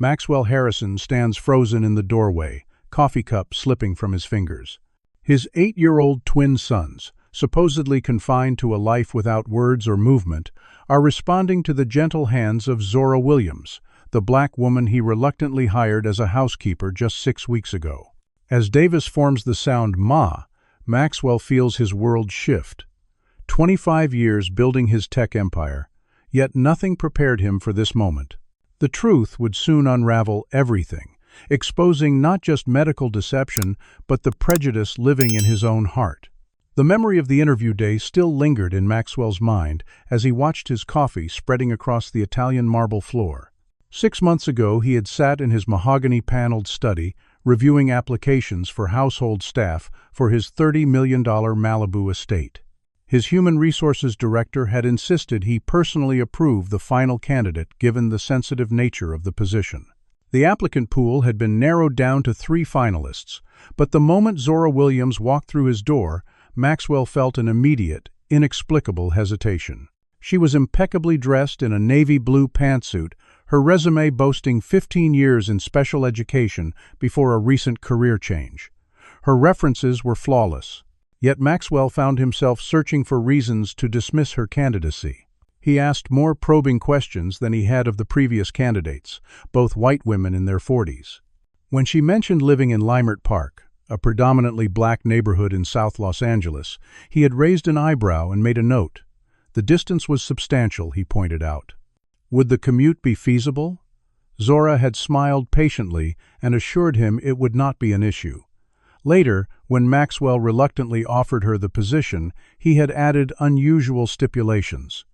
Maxwell Harrison stands frozen in the doorway, coffee cup slipping from his fingers. His 8-year-old twin sons, supposedly confined to a life without words or movement, are responding to the gentle hands of Zora Williams, the black woman he reluctantly hired as a housekeeper just 6 weeks ago. As Davis forms the sound "ma," Maxwell feels his world shift. 25 years building his tech empire, yet nothing prepared him for this moment. The truth would soon unravel everything, exposing not just medical deception, but the prejudice living in his own heart. The memory of the interview day still lingered in Maxwell's mind as he watched his coffee spreading across the Italian marble floor. 6 months ago, he had sat in his mahogany-paneled study, reviewing applications for household staff for his $30 million Malibu estate. His human resources director had insisted he personally approve the final candidate given the sensitive nature of the position. The applicant pool had been narrowed down to 3 finalists, but the moment Zora Williams walked through his door, Maxwell felt an immediate, inexplicable hesitation. She was impeccably dressed in a navy blue pantsuit, her resume boasting 15 years in special education before a recent career change. Her references were flawless, yet Maxwell found himself searching for reasons to dismiss her candidacy. He asked more probing questions than he had of the previous candidates, both white women in their 40s. When she mentioned living in Leimert Park, a predominantly black neighborhood in South Los Angeles, he had raised an eyebrow and made a note. The distance was substantial, he pointed out. Would the commute be feasible? Zora had smiled patiently and assured him it would not be an issue. Later, when Maxwell reluctantly offered her the position, he had added unusual stipulations.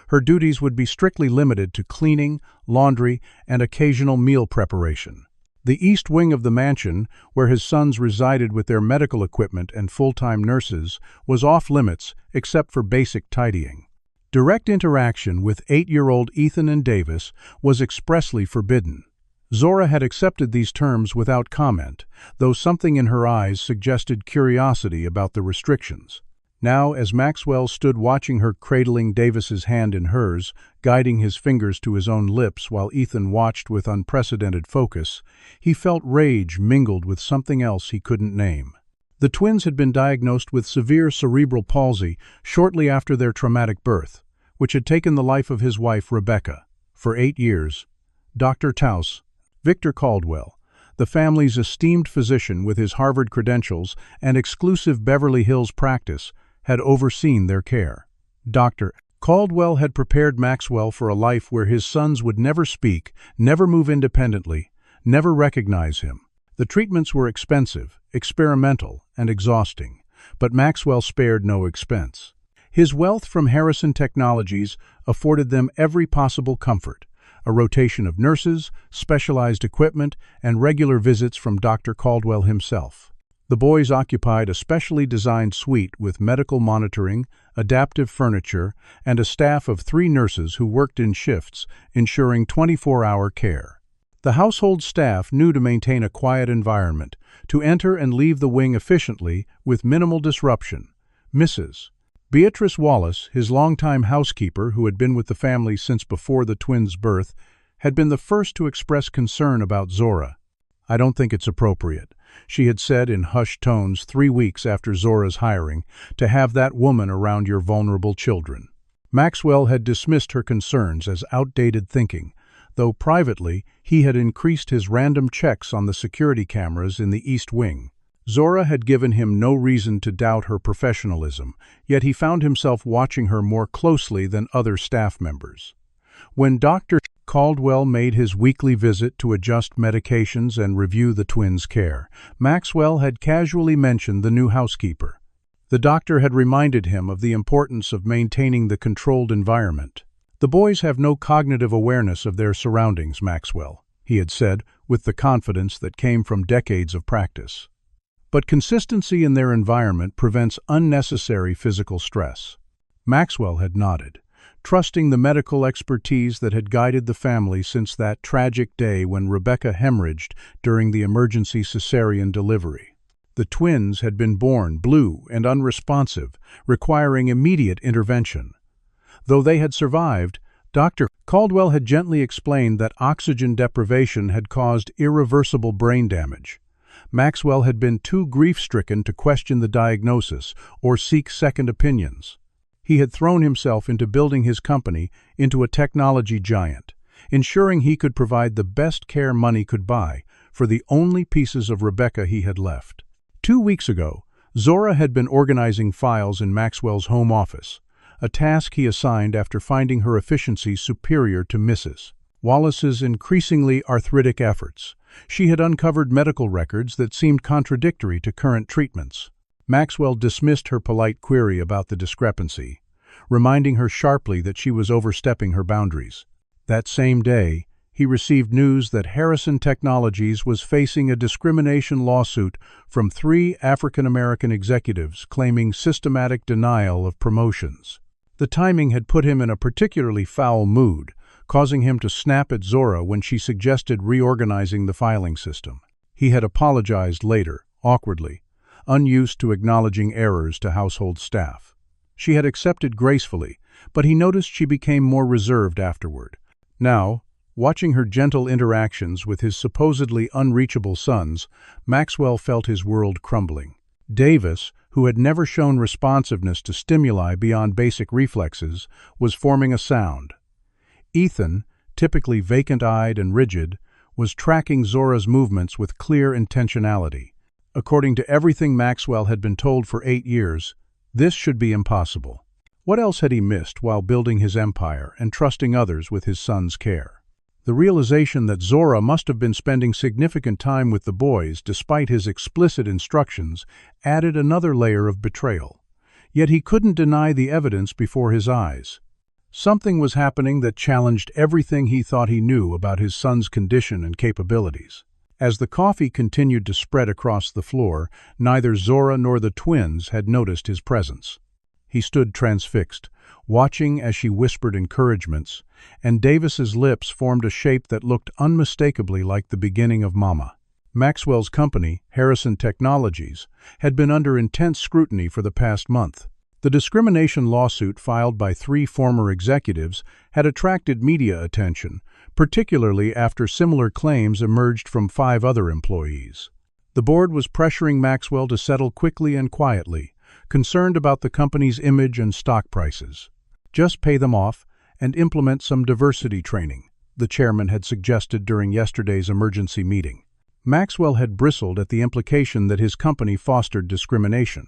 Her duties would be strictly limited to cleaning, laundry, and occasional meal preparation. The east wing of the mansion, where his sons resided with their medical equipment and full-time nurses, was off-limits except for basic tidying. Direct interaction with 8-year-old Ethan and Davis was expressly forbidden. Zora had accepted these terms without comment, though something in her eyes suggested curiosity about the restrictions. Now, as Maxwell stood watching her cradling Davis's hand in hers, guiding his fingers to his own lips while Ethan watched with unprecedented focus, he felt rage mingled with something else he couldn't name. The twins had been diagnosed with severe cerebral palsy shortly after their traumatic birth, which had taken the life of his wife, Rebecca. For 8 years, Dr. Taus, Victor Caldwell, the family's esteemed physician with his Harvard credentials and exclusive Beverly Hills practice, had overseen their care. Dr. Caldwell had prepared Maxwell for a life where his sons would never speak, never move independently, never recognize him. The treatments were expensive, experimental, and exhausting, but Maxwell spared no expense. His wealth from Harrison Technologies afforded them every possible comfort: a rotation of nurses, specialized equipment, and regular visits from Dr. Caldwell himself. The boys occupied a specially designed suite with medical monitoring, adaptive furniture, and a staff of 3 nurses who worked in shifts, ensuring 24-hour care. The household staff knew to maintain a quiet environment, to enter and leave the wing efficiently with minimal disruption. Mrs. Beatrice Wallace, his longtime housekeeper who had been with the family since before the twins' birth, had been the first to express concern about Zora. "I don't think it's appropriate," she had said in hushed tones 3 weeks after Zora's hiring, "to have that woman around your vulnerable children." Maxwell had dismissed her concerns as outdated thinking, though privately he had increased his random checks on the security cameras in the East Wing. Zora had given him no reason to doubt her professionalism, yet he found himself watching her more closely than other staff members. When Dr. Caldwell made his weekly visit to adjust medications and review the twins' care, Maxwell had casually mentioned the new housekeeper. The doctor had reminded him of the importance of maintaining the controlled environment. "The boys have no cognitive awareness of their surroundings, Maxwell," he had said with the confidence that came from decades of practice. "But consistency in their environment prevents unnecessary physical stress." Maxwell had nodded, trusting the medical expertise that had guided the family since that tragic day when Rebecca hemorrhaged during the emergency cesarean delivery. The twins had been born blue and unresponsive, requiring immediate intervention. Though they had survived, Dr. Caldwell had gently explained that oxygen deprivation had caused irreversible brain damage. Maxwell had been too grief-stricken to question the diagnosis or seek second opinions. He had thrown himself into building his company into a technology giant, ensuring he could provide the best care money could buy for the only pieces of Rebecca he had left. 2 weeks ago, Zora had been organizing files in Maxwell's home office, a task he assigned after finding her efficiency superior to Mrs. Wallace's increasingly arthritic efforts. She had uncovered medical records that seemed contradictory to current treatments. Maxwell dismissed her polite query about the discrepancy, reminding her sharply that she was overstepping her boundaries. That same day, he received news that Harrison Technologies was facing a discrimination lawsuit from 3 African-American executives claiming systematic denial of promotions. The timing had put him in a particularly foul mood, causing him to snap at Zora when she suggested reorganizing the filing system. He had apologized later, awkwardly, unused to acknowledging errors to household staff. She had accepted gracefully, but he noticed she became more reserved afterward. Now, watching her gentle interactions with his supposedly unreachable sons, Maxwell felt his world crumbling. Davis, who had never shown responsiveness to stimuli beyond basic reflexes, was forming a sound. Ethan, typically vacant-eyed and rigid, was tracking Zora's movements with clear intentionality. According to everything Maxwell had been told for 8 years, this should be impossible. What else had he missed while building his empire and trusting others with his son's care? The realization that Zora must have been spending significant time with the boys despite his explicit instructions added another layer of betrayal. Yet he couldn't deny the evidence before his eyes. Something was happening that challenged everything he thought he knew about his son's condition and capabilities. As the coffee continued to spread across the floor, neither Zora nor the twins had noticed his presence. He stood transfixed, watching as she whispered encouragements, and Davis's lips formed a shape that looked unmistakably like the beginning of Mama. Maxwell's company, Harrison Technologies, had been under intense scrutiny for the past month. The discrimination lawsuit filed by 3 former executives had attracted media attention, particularly after similar claims emerged from 5 other employees. The board was pressuring Maxwell to settle quickly and quietly, concerned about the company's image and stock prices. Just pay them off and implement some diversity training, the chairman had suggested during yesterday's emergency meeting. Maxwell had bristled at the implication that his company fostered discrimination.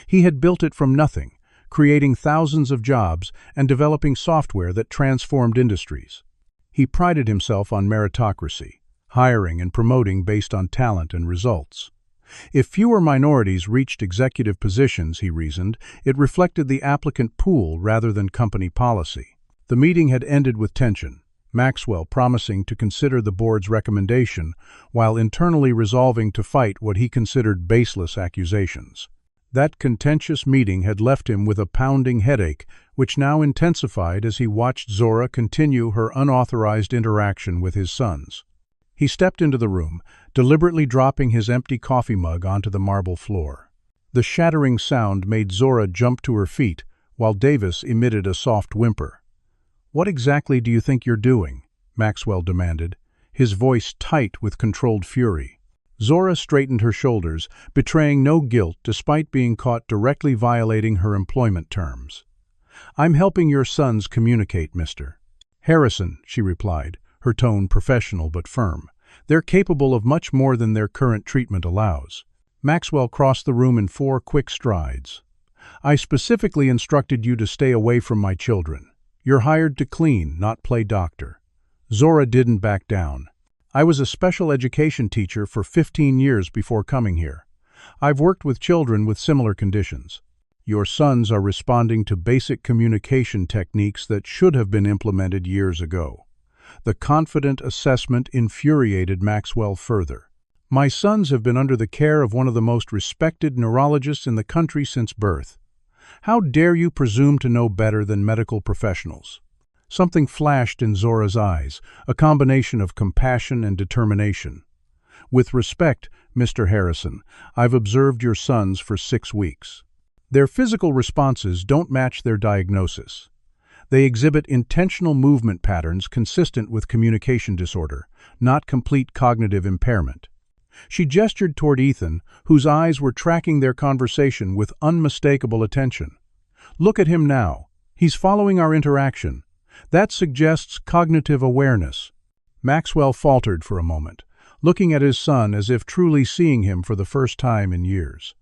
He had built it from nothing, creating thousands of jobs and developing software that transformed industries. He prided himself on meritocracy, hiring and promoting based on talent and results. If fewer minorities reached executive positions, he reasoned, it reflected the applicant pool rather than company policy. The meeting had ended with tension, Maxwell promising to consider the board's recommendation while internally resolving to fight what he considered baseless accusations. That contentious meeting had left him with a pounding headache, which now intensified as he watched Zora continue her unauthorized interaction with his sons. He stepped into the room, deliberately dropping his empty coffee mug onto the marble floor. The shattering sound made Zora jump to her feet, while Davis emitted a soft whimper. "What exactly do you think you're doing?" Maxwell demanded, his voice tight with controlled fury. Zora straightened her shoulders, betraying no guilt despite being caught directly violating her employment terms. "I'm helping your sons communicate, Mr. Harrison," she replied, her tone professional but firm. "They're capable of much more than their current treatment allows." Maxwell crossed the room in 4 quick strides. "I specifically instructed you to stay away from my children. You're hired to clean, not play doctor." Zora didn't back down. "I was a special education teacher for 15 years before coming here. I've worked with children with similar conditions. Your sons are responding to basic communication techniques that should have been implemented years ago." The confident assessment infuriated Maxwell further. "My sons have been under the care of one of the most respected neurologists in the country since birth. How dare you presume to know better than medical professionals?" Something flashed in Zora's eyes, a combination of compassion and determination. "With respect, Mr. Harrison, I've observed your sons for 6 weeks. Their physical responses don't match their diagnosis. They exhibit intentional movement patterns consistent with communication disorder, not complete cognitive impairment. She gestured toward Ethan, whose eyes were tracking their conversation with unmistakable attention. "Look at him now. He's following our interaction. That suggests cognitive awareness." Maxwell faltered for a moment, looking at his son as if truly seeing him for the first time in years.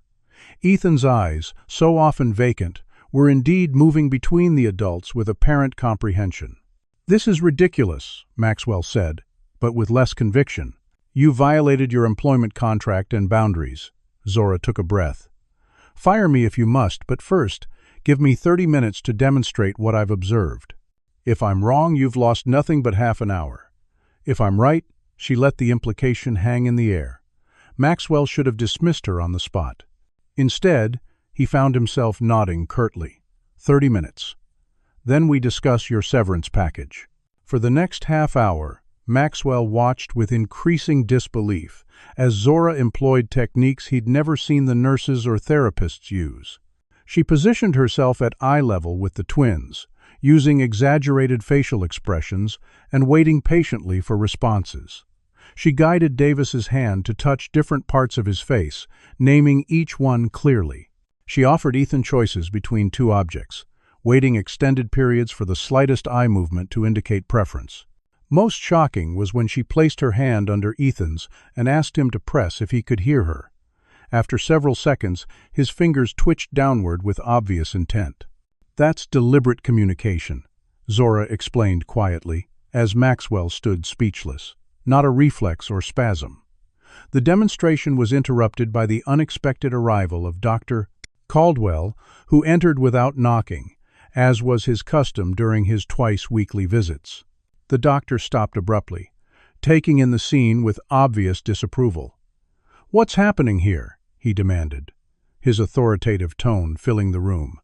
Ethan's eyes, so often vacant, were indeed moving between the adults with apparent comprehension. "This is ridiculous," Maxwell said, but with less conviction. "You violated your employment contract and boundaries." Zora took a breath. "Fire me if you must, but first, give me 30 minutes to demonstrate what I've observed. If I'm wrong, you've lost nothing but half an hour. If I'm right," she let the implication hang in the air. Maxwell should have dismissed her on the spot. Instead, he found himself nodding curtly. 30 minutes. Then we discuss your severance package." For the next half hour, Maxwell watched with increasing disbelief as Zora employed techniques he'd never seen the nurses or therapists use. She positioned herself at eye level with the twins, using exaggerated facial expressions and waiting patiently for responses. She guided Davis's hand to touch different parts of his face, naming each one clearly. She offered Ethan choices between two objects, waiting extended periods for the slightest eye movement to indicate preference. Most shocking was when she placed her hand under Ethan's and asked him to press if he could hear her. After several seconds, his fingers twitched downward with obvious intent. "That's deliberate communication," Zora explained quietly, as Maxwell stood speechless. "Not a reflex or spasm." The demonstration was interrupted by the unexpected arrival of Dr. Caldwell, who entered without knocking, as was his custom during his twice-weekly visits. The doctor stopped abruptly, taking in the scene with obvious disapproval. "What's happening here?" he demanded, his authoritative tone filling the room.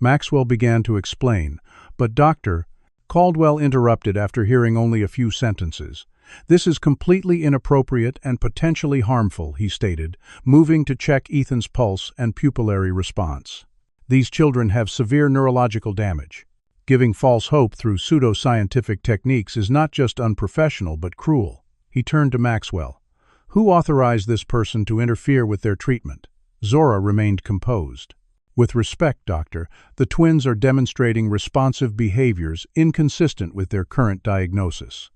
Maxwell began to explain, but Dr. Caldwell interrupted after hearing only a few sentences. "This is completely inappropriate and potentially harmful," he stated, moving to check Ethan's pulse and pupillary response. "These children have severe neurological damage. Giving false hope through pseudo-scientific techniques is not just unprofessional but cruel." He turned to Maxwell. "Who authorized this person to interfere with their treatment?" Zora remained composed. "With respect, doctor, the twins are demonstrating responsive behaviors inconsistent with their current diagnosis."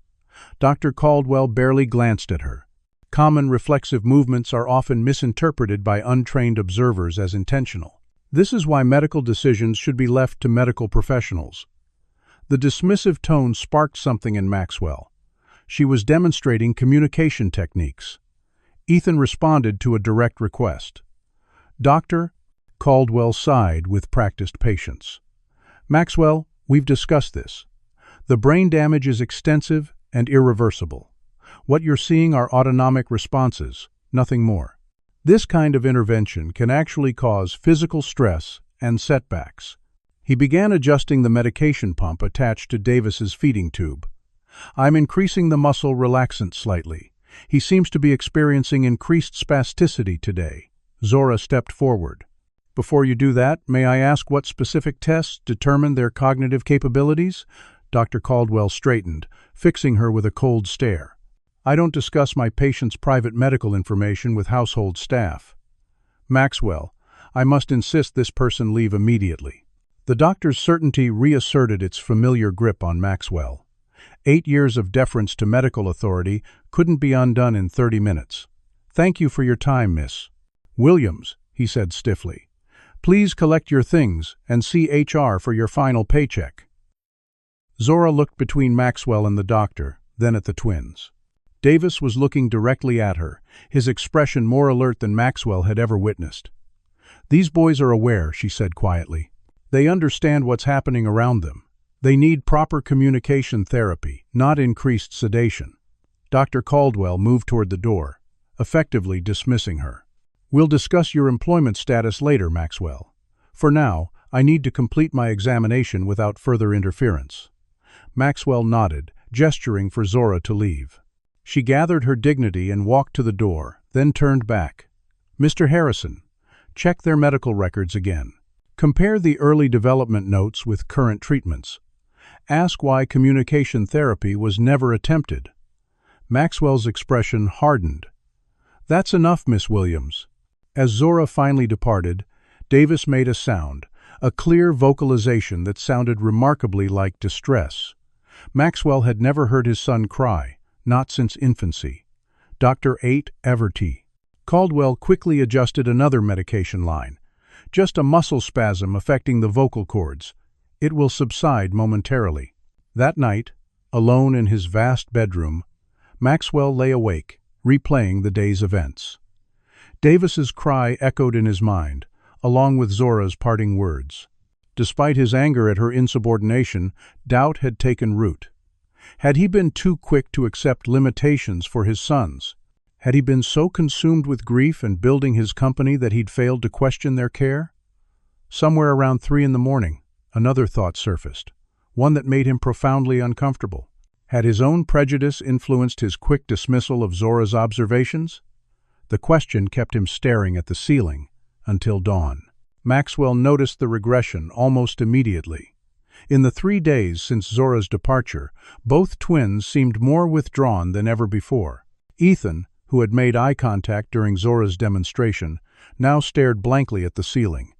Dr. Caldwell barely glanced at her. Common reflexive movements are often misinterpreted by untrained observers as intentional. This is why medical decisions should be left to medical professionals. The dismissive tone sparked something in Maxwell. She was demonstrating communication techniques. Ethan responded to a direct request. Dr. Caldwell sighed with practiced patience. "Maxwell, we've discussed this. The brain damage is extensive and irreversible. What you're seeing are autonomic responses, nothing more. This kind of intervention can actually cause physical stress and setbacks." He began adjusting the medication pump attached to Davis's feeding tube. "I'm increasing the muscle relaxant slightly. He seems to be experiencing increased spasticity today." Zora stepped forward. "Before you do that, may I ask what specific tests determine their cognitive capabilities?" Dr. Caldwell straightened, fixing her with a cold stare. "I don't discuss my patient's private medical information with household staff." "Maxwell, I must insist this person leave immediately." The doctor's certainty reasserted its familiar grip on Maxwell. 8 years of deference to medical authority couldn't be undone in 30 minutes. "Thank you for your time, Miss Williams," he said stiffly. "Please collect your things and see HR for your final paycheck." Zora looked between Maxwell and the doctor, then at the twins. Davis was looking directly at her, his expression more alert than Maxwell had ever witnessed. "These boys are aware," she said quietly. "They understand what's happening around them. They need proper communication therapy, not increased sedation." Dr. Caldwell moved toward the door, effectively dismissing her. "We'll discuss your employment status later, Maxwell. For now, I need to complete my examination without further interference." Maxwell nodded, gesturing for Zora to leave. She gathered her dignity and walked to the door, then turned back. "Mr. Harrison, check their medical records again. Compare the early development notes with current treatments. Ask why communication therapy was never attempted. Maxwell's expression hardened. "That's enough, Miss Williams." As Zora finally departed, Davis made a sound, a clear vocalization that sounded remarkably like distress. Maxwell had never heard his son cry, not since infancy. Dr. 8 Everty. Caldwell quickly adjusted another medication line. "Just a muscle spasm affecting the vocal cords. It will subside momentarily." That night, alone in his vast bedroom, Maxwell lay awake, replaying the day's events. Davis's cry echoed in his mind, along with Zora's parting words. Despite his anger at her insubordination, doubt had taken root. Had he been too quick to accept limitations for his sons? Had he been so consumed with grief and building his company that he'd failed to question their care? Somewhere around 3 in the morning, another thought surfaced, one that made him profoundly uncomfortable. Had his own prejudice influenced his quick dismissal of Zora's observations? The question kept him staring at the ceiling until dawn. Maxwell noticed the regression almost immediately. In the 3 days since Zora's departure, both twins seemed more withdrawn than ever before. Ethan, who had made eye contact during Zora's demonstration, now stared blankly at the ceiling.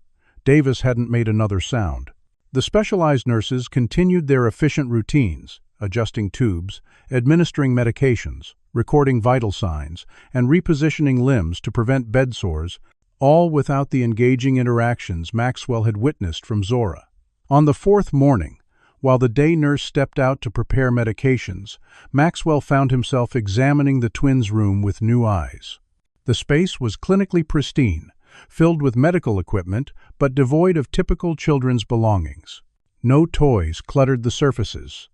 Davis hadn't made another sound. The specialized nurses continued their efficient routines, adjusting tubes, administering medications, recording vital signs, and repositioning limbs to prevent bed sores, all without the engaging interactions Maxwell had witnessed from Zora. On the 4th morning, while the day nurse stepped out to prepare medications, Maxwell found himself examining the twins' room with new eyes. The space was clinically pristine, filled with medical equipment, but devoid of typical children's belongings. No toys cluttered the surfaces.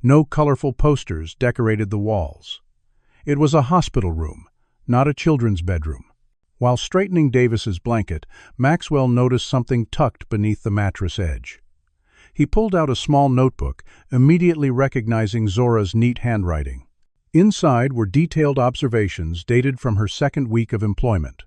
No colorful posters decorated the walls. It was a hospital room, not a children's bedroom. While straightening Davis's blanket, Maxwell noticed something tucked beneath the mattress edge. He pulled out a small notebook, immediately recognizing Zora's neat handwriting. Inside were detailed observations dated from her 2nd week of employment.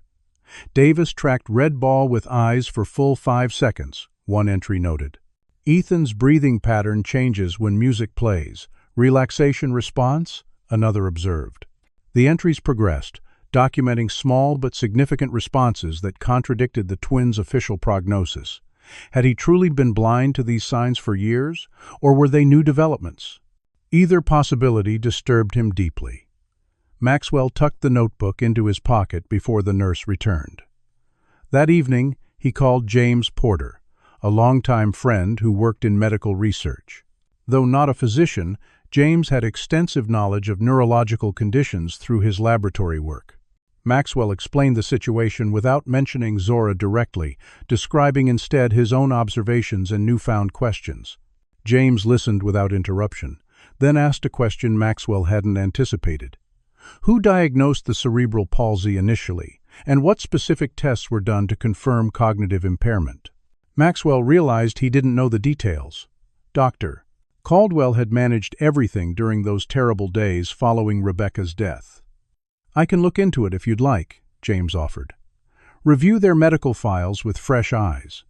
Davis tracked red ball with eyes for full 5 seconds, one entry noted. Ethan's breathing pattern changes when music plays. Relaxation response? Another observed. The entries progressed, documenting small but significant responses that contradicted the twins' official prognosis. Had he truly been blind to these signs for years, or were they new developments? Either possibility disturbed him deeply. Maxwell tucked the notebook into his pocket before the nurse returned. That evening, he called James Porter, a longtime friend who worked in medical research. Though not a physician, James had extensive knowledge of neurological conditions through his laboratory work. Maxwell explained the situation without mentioning Zora directly, describing instead his own observations and newfound questions. James listened without interruption, then asked a question Maxwell hadn't anticipated. Who diagnosed the cerebral palsy initially, and what specific tests were done to confirm cognitive impairment? Maxwell realized he didn't know the details. Dr. Caldwell had managed everything during those terrible days following Rebecca's death. "I can look into it if you'd like," James offered. "Review their medical files with fresh eyes."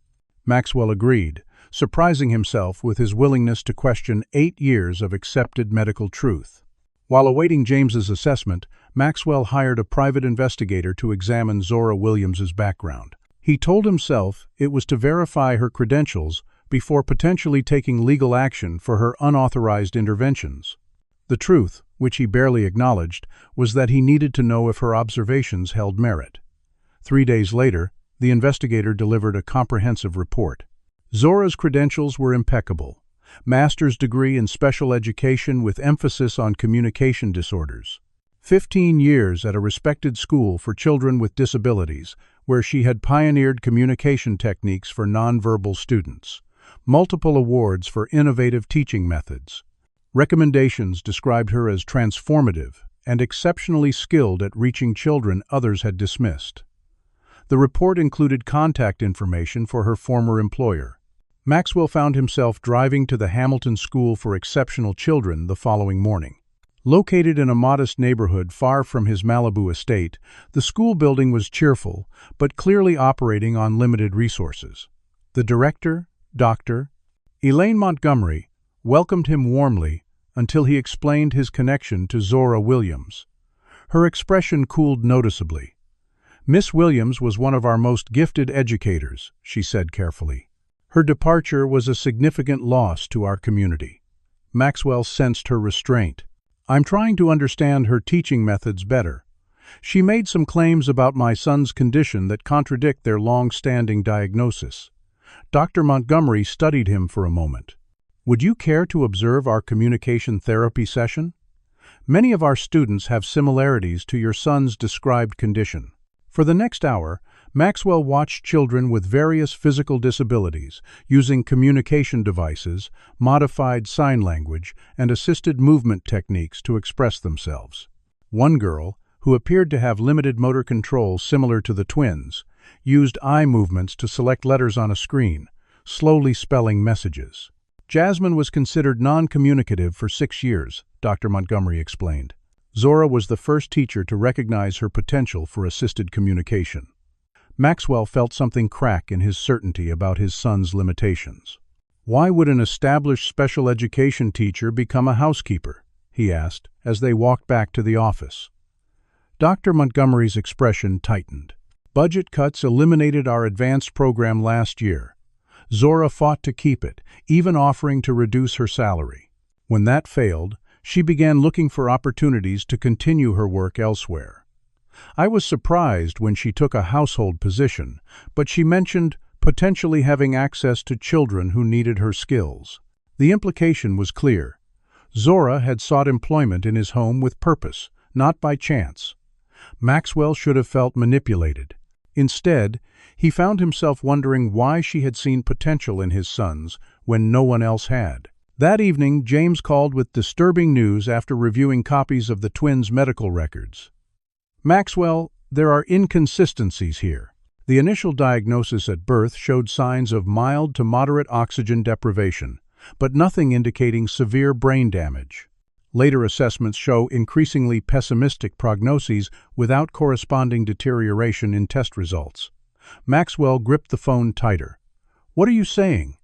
Maxwell agreed, surprising himself with his willingness to question 8 years of accepted medical truth. While awaiting James's assessment, Maxwell hired a private investigator to examine Zora Williams's background. He told himself it was to verify her credentials before potentially taking legal action for her unauthorized interventions. The truth, which he barely acknowledged, was that he needed to know if her observations held merit. 3 days later, the investigator delivered a comprehensive report. Zora's credentials were impeccable. Master's degree in special education with emphasis on communication disorders. 15 years at a respected school for children with disabilities, where she had pioneered communication techniques for nonverbal students. Multiple awards for innovative teaching methods. Recommendations described her as transformative and exceptionally skilled at reaching children others had dismissed. The report included contact information for her former employer. Maxwell found himself driving to the Hamilton School for Exceptional Children the following morning. Located in a modest neighborhood far from his Malibu estate, the school building was cheerful, but clearly operating on limited resources. The director, Dr. Elaine Montgomery, welcomed him warmly until he explained his connection to Zora Williams. Her expression cooled noticeably. "Miss Williams was one of our most gifted educators," she said carefully. "Her departure was a significant loss to our community." Maxwell sensed her restraint. "I'm trying to understand her teaching methods better. She made some claims about my son's condition that contradict their long-standing diagnosis." Dr. Montgomery studied him for a moment. "Would you care to observe our communication therapy session? Many of our students have similarities to your son's described condition." For the next hour, Maxwell watched children with various physical disabilities using communication devices, modified sign language, and assisted movement techniques to express themselves. One girl, who appeared to have limited motor control similar to the twins, used eye movements to select letters on a screen, slowly spelling messages. Jasmine was considered non-communicative for 6 years, Dr. Montgomery explained. Zora was the first teacher to recognize her potential for assisted communication. Maxwell felt something crack in his certainty about his son's limitations. "Why would an established special education teacher become a housekeeper?" he asked as they walked back to the office. Dr. Montgomery's expression tightened. "Budget cuts eliminated our advanced program last year. Zora fought to keep it, even offering to reduce her salary. When that failed, she began looking for opportunities to continue her work elsewhere. I was surprised when she took a household position, but she mentioned potentially having access to children who needed her skills." The implication was clear. Zora had sought employment in his home with purpose, not by chance. Maxwell should have felt manipulated. Instead, he found himself wondering why she had seen potential in his sons when no one else had. That evening, James called with disturbing news after reviewing copies of the twins' medical records. "Maxwell, there are inconsistencies here. The initial diagnosis at birth showed signs of mild to moderate oxygen deprivation, but nothing indicating severe brain damage. Later assessments show increasingly pessimistic prognoses without corresponding deterioration in test results." Maxwell gripped the phone tighter. "What are you saying?"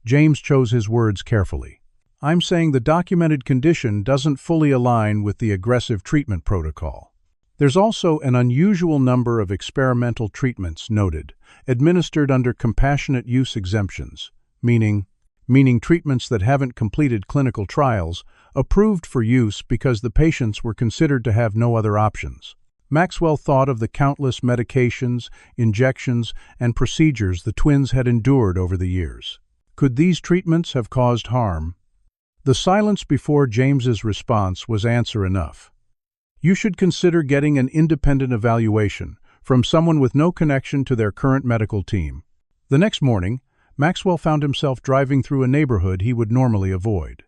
James chose his words carefully. "I'm saying the documented condition doesn't fully align with the aggressive treatment protocol. There's also an unusual number of experimental treatments noted, administered under compassionate use exemptions, meaning treatments that haven't completed clinical trials, approved for use because the patients were considered to have no other options." Maxwell thought of the countless medications, injections, and procedures the twins had endured over the years. Could these treatments have caused harm? The silence before James's response was answer enough. "You should consider getting an independent evaluation from someone with no connection to their current medical team." The next morning, Maxwell found himself driving through a neighborhood he would normally avoid.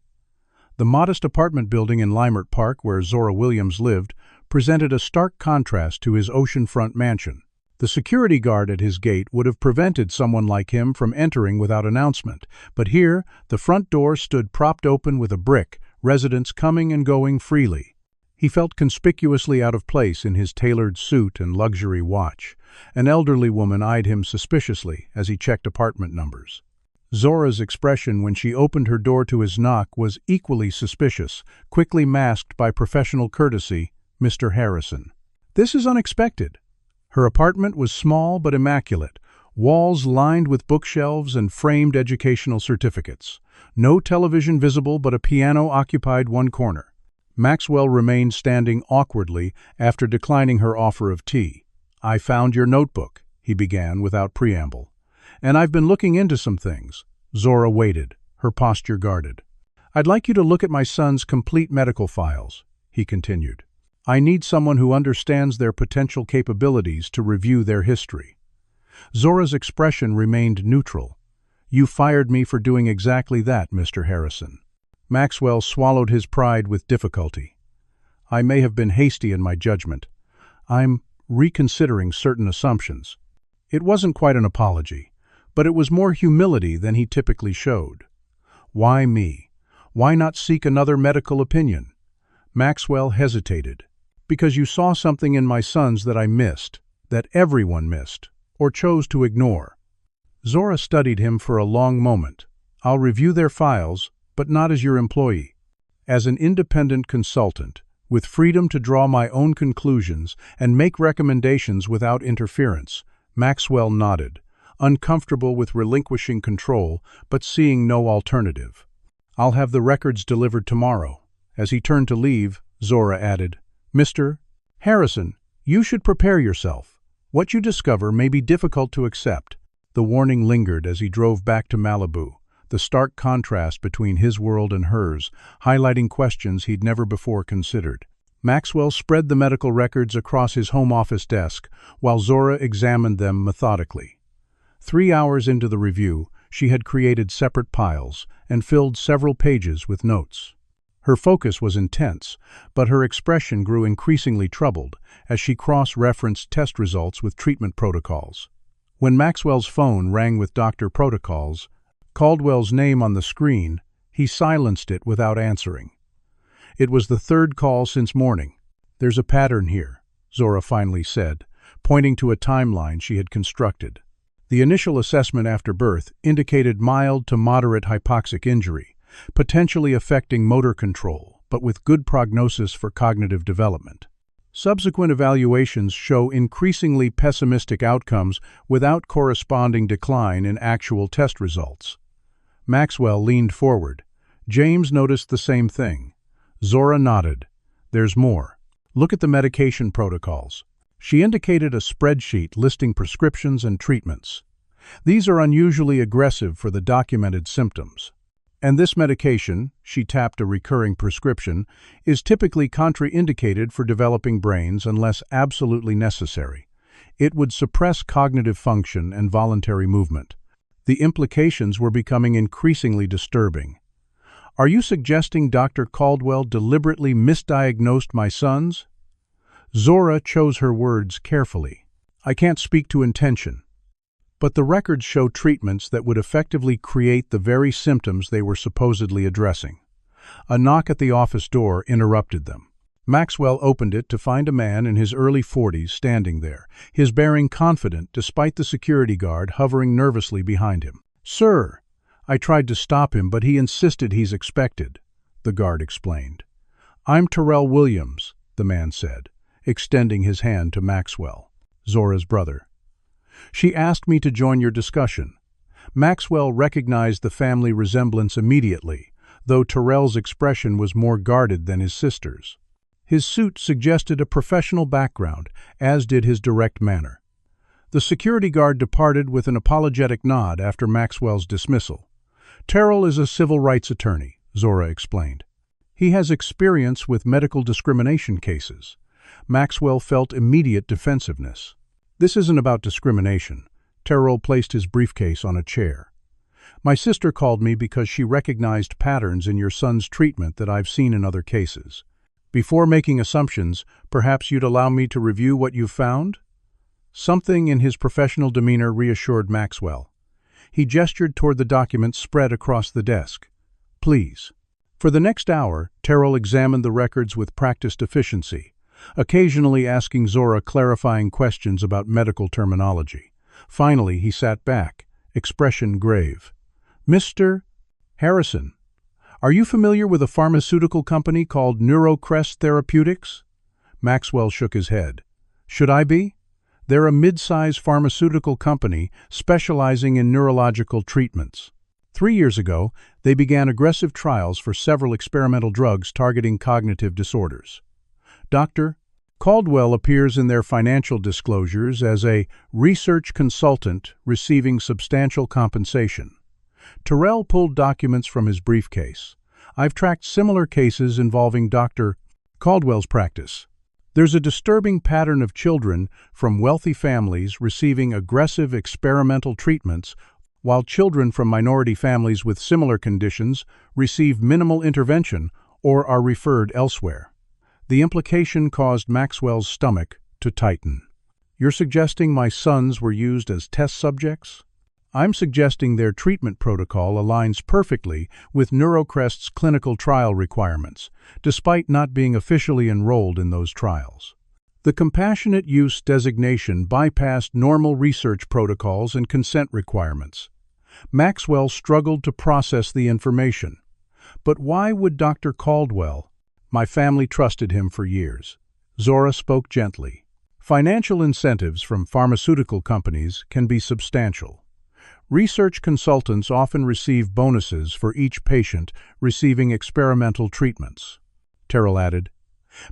The modest apartment building in Limert Park, where Zora Williams lived, presented a stark contrast to his oceanfront mansion. The security guard at his gate would have prevented someone like him from entering without announcement, but here the front door stood propped open with a brick, residents coming and going freely. He felt conspicuously out of place in his tailored suit and luxury watch. An elderly woman eyed him suspiciously as he checked apartment numbers. Zora's expression when she opened her door to his knock was equally suspicious, quickly masked by professional courtesy, "Mr. Harrison." "This is unexpected." Her apartment was small but immaculate, walls lined with bookshelves and framed educational certificates. No television visible, but a piano occupied one corner. Maxwell remained standing awkwardly after declining her offer of tea. "I found your notebook," he began without preamble. "And I've been looking into some things." Zora waited, her posture guarded. "I'd like you to look at my son's complete medical files," he continued. "I need someone who understands their potential capabilities to review their history." Zora's expression remained neutral. "You fired me for doing exactly that, Mr. Harrison." Maxwell swallowed his pride with difficulty. "I may have been hasty in my judgment. I'm reconsidering certain assumptions." It wasn't quite an apology, but it was more humility than he typically showed. "Why me? Why not seek another medical opinion?" Maxwell hesitated. "Because you saw something in my sons that I missed, that everyone missed, or chose to ignore." Zora studied him for a long moment. "I'll review their files, but not as your employee. As an independent consultant, with freedom to draw my own conclusions and make recommendations without interference. Maxwell nodded, uncomfortable with relinquishing control, but seeing no alternative. I'll have the records delivered tomorrow. As he turned to leave, Zora added, Mr. Harrison, you should prepare yourself. What you discover may be difficult to accept. The warning lingered as he drove back to Malibu, the stark contrast between his world and hers, highlighting questions he'd never before considered. Maxwell spread the medical records across his home office desk, while Zora examined them methodically. 3 hours into the review, she had created separate piles and filled several pages with notes. Her focus was intense, but her expression grew increasingly troubled as she cross-referenced test results with treatment protocols. When Maxwell's phone rang with doctor protocols, Caldwell's name on the screen, he silenced it without answering. It was the third call since morning. There's a pattern here, Zora finally said, pointing to a timeline she had constructed. The initial assessment after birth indicated mild to moderate hypoxic injury, potentially affecting motor control, but with good prognosis for cognitive development. Subsequent evaluations show increasingly pessimistic outcomes without corresponding decline in actual test results. Maxwell leaned forward. James noticed the same thing. Zora nodded. There's more. Look at the medication protocols. She indicated a spreadsheet listing prescriptions and treatments. These are unusually aggressive for the documented symptoms. And this medication, she tapped a recurring prescription, is typically contraindicated for developing brains unless absolutely necessary. It would suppress cognitive function and voluntary movement. The implications were becoming increasingly disturbing. Are you suggesting Dr. Caldwell deliberately misdiagnosed my sons? Zora chose her words carefully. I can't speak to intention, but the records show treatments that would effectively create the very symptoms they were supposedly addressing. A knock at the office door interrupted them. Maxwell opened it to find a man in his early 40s standing there, his bearing confident despite the security guard hovering nervously behind him. Sir, I tried to stop him, but he insisted he's expected, the guard explained. I'm Zora Williams, the man said, extending his hand to Maxwell, Zora's brother. She asked me to join your discussion. Maxwell recognized the family resemblance immediately, though Terrell's expression was more guarded than his sister's. His suit suggested a professional background, as did his direct manner. The security guard departed with an apologetic nod after Maxwell's dismissal. Terrell is a civil rights attorney, Zora explained. He has experience with medical discrimination cases. Maxwell felt immediate defensiveness. This isn't about discrimination. Terrell placed his briefcase on a chair. My sister called me because she recognized patterns in your son's treatment that I've seen in other cases. Before making assumptions, perhaps you'd allow me to review what you've found? Something in his professional demeanor reassured Maxwell. He gestured toward the documents spread across the desk. Please. For the next hour, Terrell examined the records with practiced efficiency, occasionally asking Zora clarifying questions about medical terminology. Finally, he sat back, expression grave. Mr. Harrison, are you familiar with a pharmaceutical company called Neurologist Therapeutics? Maxwell shook his head. Should I be? They're a mid-size pharmaceutical company specializing in neurological treatments. 3 years ago, they began aggressive trials for several experimental drugs targeting cognitive disorders. Dr. Caldwell appears in their financial disclosures as a research consultant receiving substantial compensation. Terrell pulled documents from his briefcase. I've tracked similar cases involving Dr. Caldwell's practice. There's a disturbing pattern of children from wealthy families receiving aggressive experimental treatments, while children from minority families with similar conditions receive minimal intervention or are referred elsewhere. The implication caused Maxwell's stomach to tighten. You're suggesting my sons were used as test subjects? I'm suggesting their treatment protocol aligns perfectly with Neurocrest's clinical trial requirements, despite not being officially enrolled in those trials. The compassionate use designation bypassed normal research protocols and consent requirements. Maxwell struggled to process the information. But why would Dr. Caldwell? My family trusted him for years. Zora spoke gently. Financial incentives from pharmaceutical companies can be substantial. Research consultants often receive bonuses for each patient receiving experimental treatments. Terrell added,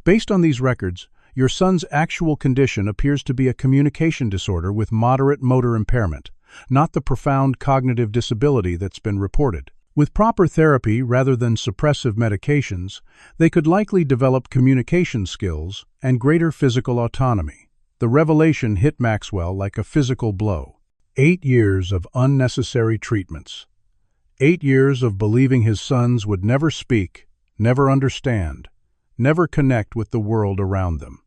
based on these records, your son's actual condition appears to be a communication disorder with moderate motor impairment, not the profound cognitive disability that's been reported. With proper therapy rather than suppressive medications, they could likely develop communication skills and greater physical autonomy. The revelation hit Maxwell like a physical blow. 8 years of unnecessary treatments. 8 years of believing his sons would never speak, never understand, never connect with the world around them.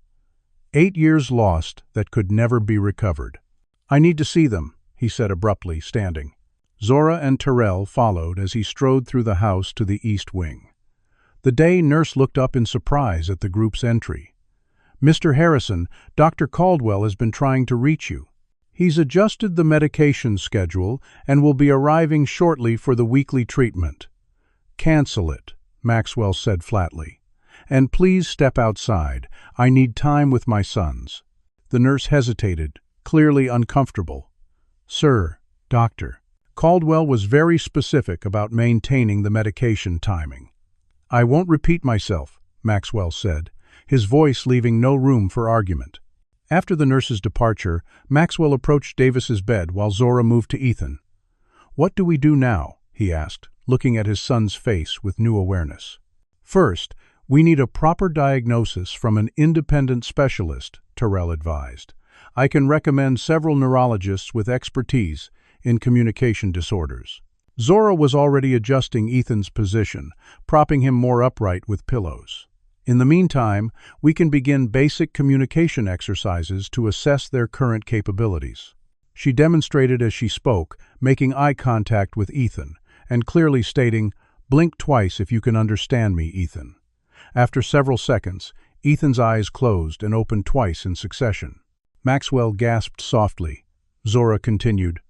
8 years lost that could never be recovered. I need to see them, he said abruptly, standing. Zora and Terrell followed as he strode through the house to the east wing. The day nurse looked up in surprise at the group's entry. Mr. Harrison, Dr. Caldwell has been trying to reach you. He's adjusted the medication schedule and will be arriving shortly for the weekly treatment. Cancel it, Maxwell said flatly. And please step outside. I need time with my sons. The nurse hesitated, clearly uncomfortable. Sir, doctor. Caldwell was very specific about maintaining the medication timing. I won't repeat myself, Maxwell said, his voice leaving no room for argument. After the nurse's departure, Maxwell approached Davis's bed while Zora moved to Ethan. What do we do now? He asked, looking at his son's face with new awareness. First, we need a proper diagnosis from an independent specialist, Terrell advised. I can recommend several neurologists with expertise in communication disorders. Zora was already adjusting Ethan's position, propping him more upright with pillows. In the meantime, we can begin basic communication exercises to assess their current capabilities. She demonstrated as she spoke, making eye contact with Ethan, and clearly stating, "Blink twice if you can understand me, Ethan." After several seconds, Ethan's eyes closed and opened twice in succession. Maxwell gasped softly. Zora continued,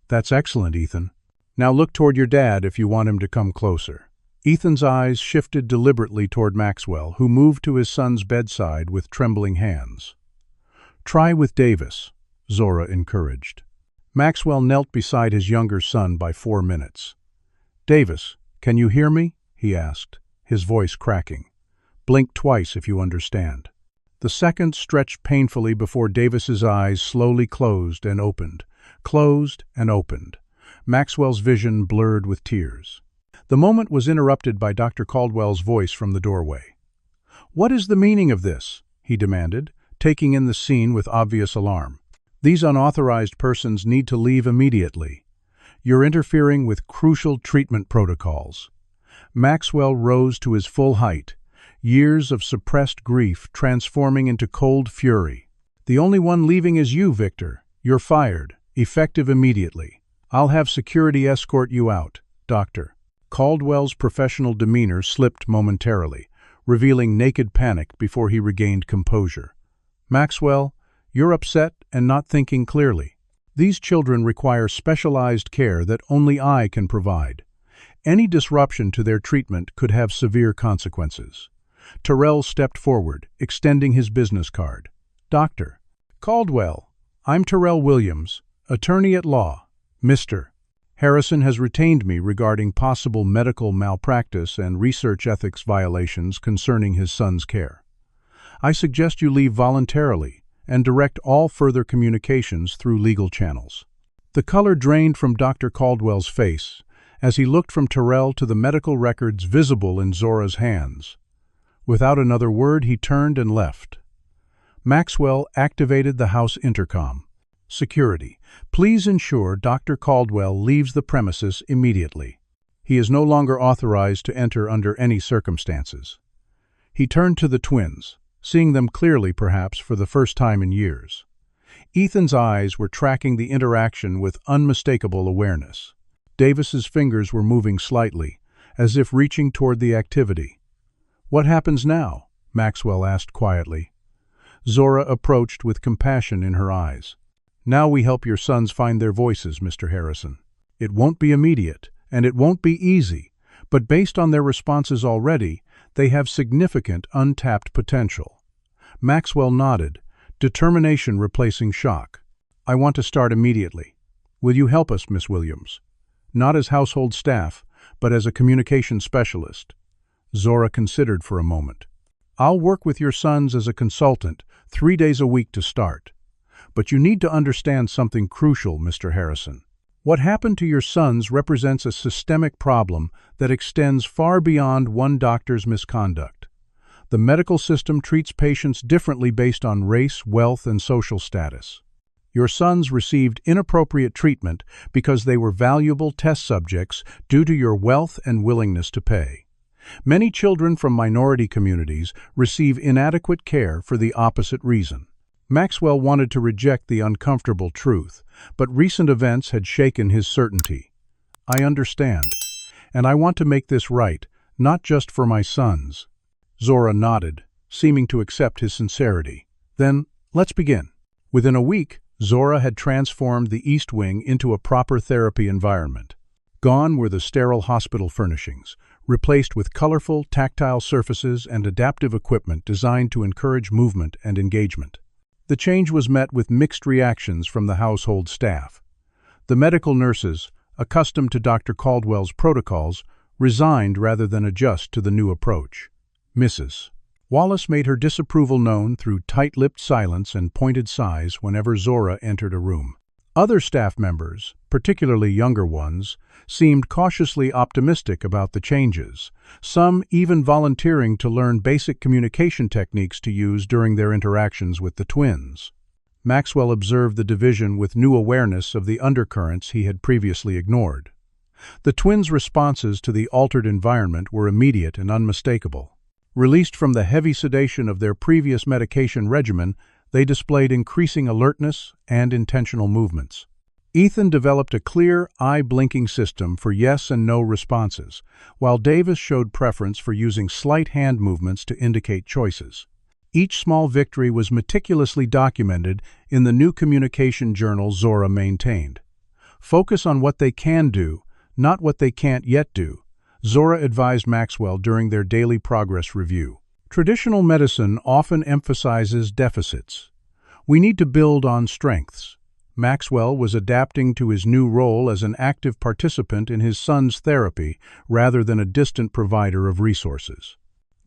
"That's excellent, Ethan. Now look toward your dad if you want him to come closer." Ethan's eyes shifted deliberately toward Maxwell, who moved to his son's bedside with trembling hands. "Try with Davis," Zora encouraged. Maxwell knelt beside his younger son by 4 minutes. "Davis, can you hear me?" he asked, his voice cracking. "Blink twice if you understand." The seconds stretched painfully before Davis's eyes slowly closed and opened. Closed and opened. Maxwell's vision blurred with tears. The moment was interrupted by Dr. Caldwell's voice from the doorway. "What is the meaning of this?" he demanded, taking in the scene with obvious alarm. "These unauthorized persons need to leave immediately. You're interfering with crucial treatment protocols." Maxwell rose to his full height, years of suppressed grief transforming into cold fury. "The only one leaving is you, Victor. You're fired, effective immediately. I'll have security escort you out, Doctor." Caldwell's professional demeanor slipped momentarily, revealing naked panic before he regained composure. "Maxwell, you're upset and not thinking clearly. These children require specialized care that only I can provide. Any disruption to their treatment could have severe consequences." Terrell stepped forward, extending his business card. "Dr. Caldwell, I'm Zora Williams, attorney at law. Mr. Harrison has retained me regarding possible medical malpractice and research ethics violations concerning his son's care. I suggest you leave voluntarily and direct all further communications through legal channels." The color drained from Dr. Caldwell's face as he looked from Terrell to the medical records visible in Zora's hands. Without another word, he turned and left. Maxwell activated the house intercom. "Security, please ensure Dr. Caldwell leaves the premises immediately. He is no longer authorized to enter under any circumstances." He turned to the twins, seeing them clearly perhaps for the first time in years. Ethan's eyes were tracking the interaction with unmistakable awareness. Davis's fingers were moving slightly, as if reaching toward the activity. "What happens now?" Maxwell asked quietly. Zora approached with compassion in her eyes. "Now we help your sons find their voices, Mr. Harrison. It won't be immediate, and it won't be easy, But based on their responses already, they have significant untapped potential. Maxwell nodded, determination replacing shock. I want to start immediately. Will you help us, Miss Williams? Not as household staff, but as a communication specialist. Zora considered for a moment. I'll work with your sons as a consultant, 3 days a week to start. But you need to understand something crucial, Mr. Harrison. What happened to your sons represents a systemic problem that extends far beyond one doctor's misconduct. The medical system treats patients differently based on race, wealth, and social status. Your sons received inappropriate treatment because they were valuable test subjects due to your wealth and willingness to pay. Many children from minority communities receive inadequate care for the opposite reason. Maxwell wanted to reject the uncomfortable truth, but recent events had shaken his certainty. I understand, and I want to make this right, not just for my sons. Zora nodded, seeming to accept his sincerity. Then, let's begin. Within a week, Zora had transformed the East Wing into a proper therapy environment. Gone were the sterile hospital furnishings, replaced with colorful, tactile surfaces and adaptive equipment designed to encourage movement and engagement. The change was met with mixed reactions from the household staff. The medical nurses, accustomed to Dr. Caldwell's protocols, resigned rather than adjust to the new approach. Mrs. Wallace made her disapproval known through tight-lipped silence and pointed sighs whenever Zora entered a room. Other staff members, particularly younger ones, seemed cautiously optimistic about the changes, some even volunteering to learn basic communication techniques to use during their interactions with the twins. Maxwell observed the division with new awareness of the undercurrents he had previously ignored. The twins' responses to the altered environment were immediate and unmistakable. Released from the heavy sedation of their previous medication regimen, they displayed increasing alertness and intentional movements. Ethan developed a clear, eye-blinking system for yes and no responses, while Davis showed preference for using slight hand movements to indicate choices. Each small victory was meticulously documented in the new communication journal Zora maintained. Focus on what they can do, not what they can't yet do, Zora advised Maxwell during their daily progress review. Traditional medicine often emphasizes deficits. We need to build on strengths. Maxwell was adapting to his new role as an active participant in his son's therapy rather than a distant provider of resources.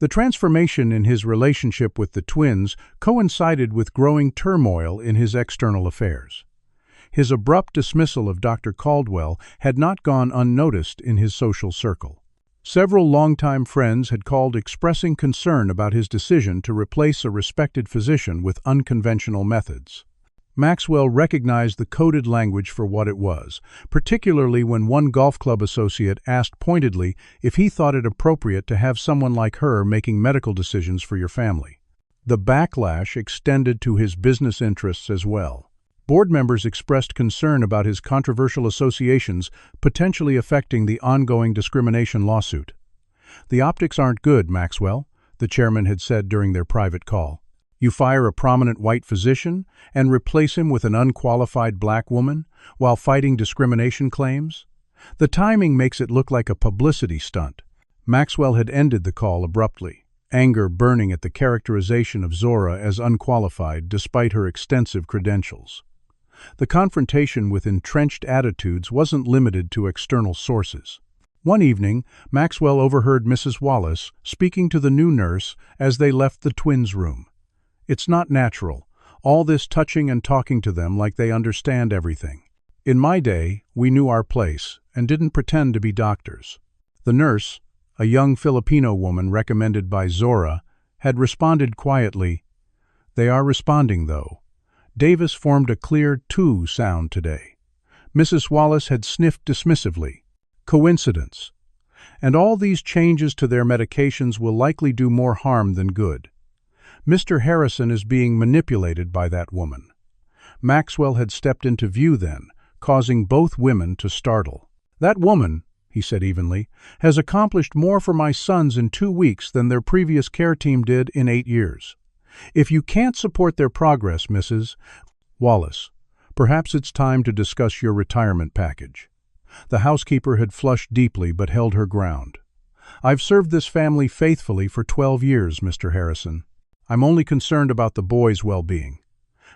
The transformation in his relationship with the twins coincided with growing turmoil in his external affairs. His abrupt dismissal of Dr. Caldwell had not gone unnoticed in his social circle. Several longtime friends had called expressing concern about his decision to replace a respected physician with unconventional methods. Maxwell recognized the coded language for what it was, particularly when one golf club associate asked pointedly if he thought it appropriate to have someone like her making medical decisions for your family. The backlash extended to his business interests as well. Board members expressed concern about his controversial associations potentially affecting the ongoing discrimination lawsuit. The optics aren't good, Maxwell, the chairman had said during their private call. You fire a prominent white physician and replace him with an unqualified black woman while fighting discrimination claims? The timing makes it look like a publicity stunt. Maxwell had ended the call abruptly, anger burning at the characterization of Zora as unqualified despite her extensive credentials. The confrontation with entrenched attitudes wasn't limited to external sources. One evening, Maxwell overheard Mrs. Wallace speaking to the new nurse as they left the twins' room. It's not natural, all this touching and talking to them like they understand everything. In my day, we knew our place and didn't pretend to be doctors. The nurse, a young Filipino woman recommended by Zora, had responded quietly. They are responding, though. Davis formed a clear "to" sound today. Mrs. Wallace had sniffed dismissively. Coincidence. And all these changes to their medications will likely do more harm than good. Mr. Harrison is being manipulated by that woman. Maxwell had stepped into view then, causing both women to startle. That woman, he said evenly, has accomplished more for my sons in 2 weeks than their previous care team did in 8 years. If you can't support their progress, Mrs. Wallace, perhaps it's time to discuss your retirement package. The housekeeper had flushed deeply but held her ground. "I've served this family faithfully for 12 years, Mr. Harrison. I'm only concerned about the boys' well-being."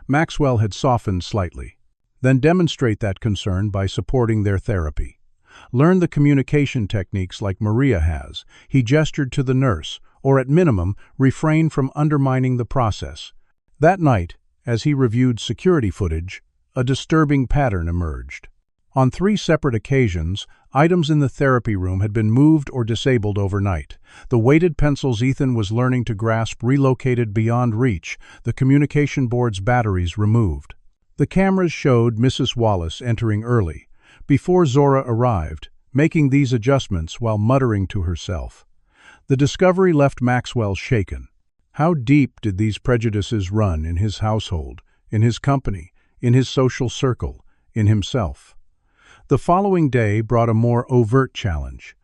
Maxwell had softened slightly. "Then demonstrate that concern by supporting their therapy. Learn the communication techniques like Maria has." He gestured to the nurse, or at minimum, refrain from undermining the process. That night, as he reviewed security footage, a disturbing pattern emerged. On 3 separate occasions, items in the therapy room had been moved or disabled overnight. The weighted pencils Ethan was learning to grasp relocated beyond reach, the communication board's batteries removed. The cameras showed Mrs. Wallace entering early, before Zora arrived, making these adjustments while muttering to herself. The discovery left Maxwell shaken. How deep did these prejudices run in his household, in his company, in his social circle, in himself? The following day brought a more overt challenge.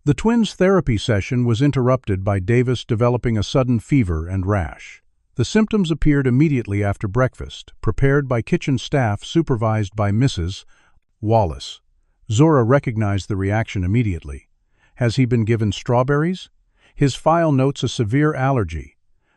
The twins' therapy session was interrupted by Davis developing a sudden fever and rash. The symptoms appeared immediately after breakfast, prepared by kitchen staff supervised by Mrs. Wallace. Zora recognized the reaction immediately. Has he been given strawberries? His file notes a severe allergy.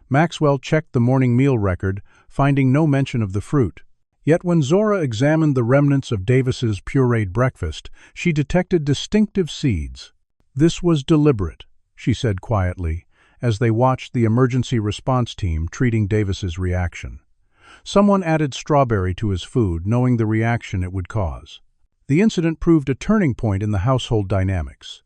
Maxwell checked the morning meal record, finding no mention of the fruit. Yet when Zora examined the remnants of Davis's pureed breakfast, she detected distinctive seeds. "This was deliberate," she said quietly, as they watched the emergency response team treating Davis's reaction. Someone added strawberry to his food, knowing the reaction it would cause. The incident proved a turning point in the household dynamics.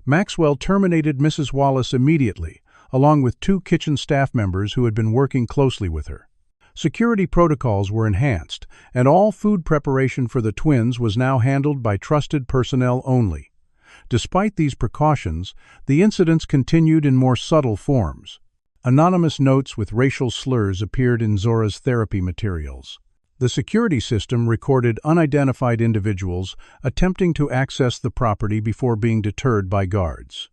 Maxwell terminated Mrs. Wallace immediately, along with 2 kitchen staff members who had been working closely with her. Security protocols were enhanced, and all food preparation for the twins was now handled by trusted personnel only. Despite these precautions, the incidents continued in more subtle forms. Anonymous notes with racial slurs appeared in Zora's therapy materials. The security system recorded unidentified individuals attempting to access the property before being deterred by guards.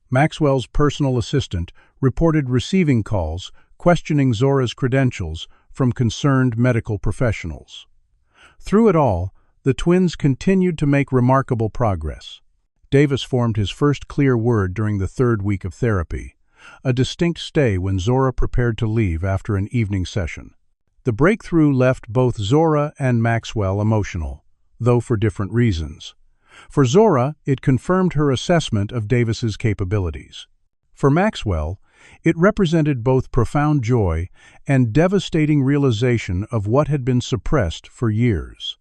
Maxwell's personal assistant reported receiving calls questioning Zora's credentials from concerned medical professionals. Through it all, the twins continued to make remarkable progress. Davis formed his first clear word during the 3rd week of therapy, a distinct stay when Zora prepared to leave after an evening session. The breakthrough left both Zora and Maxwell emotional, though for different reasons. For Zora, it confirmed her assessment of Davis's capabilities. For Maxwell, it represented both profound joy and devastating realization of what had been suppressed for years.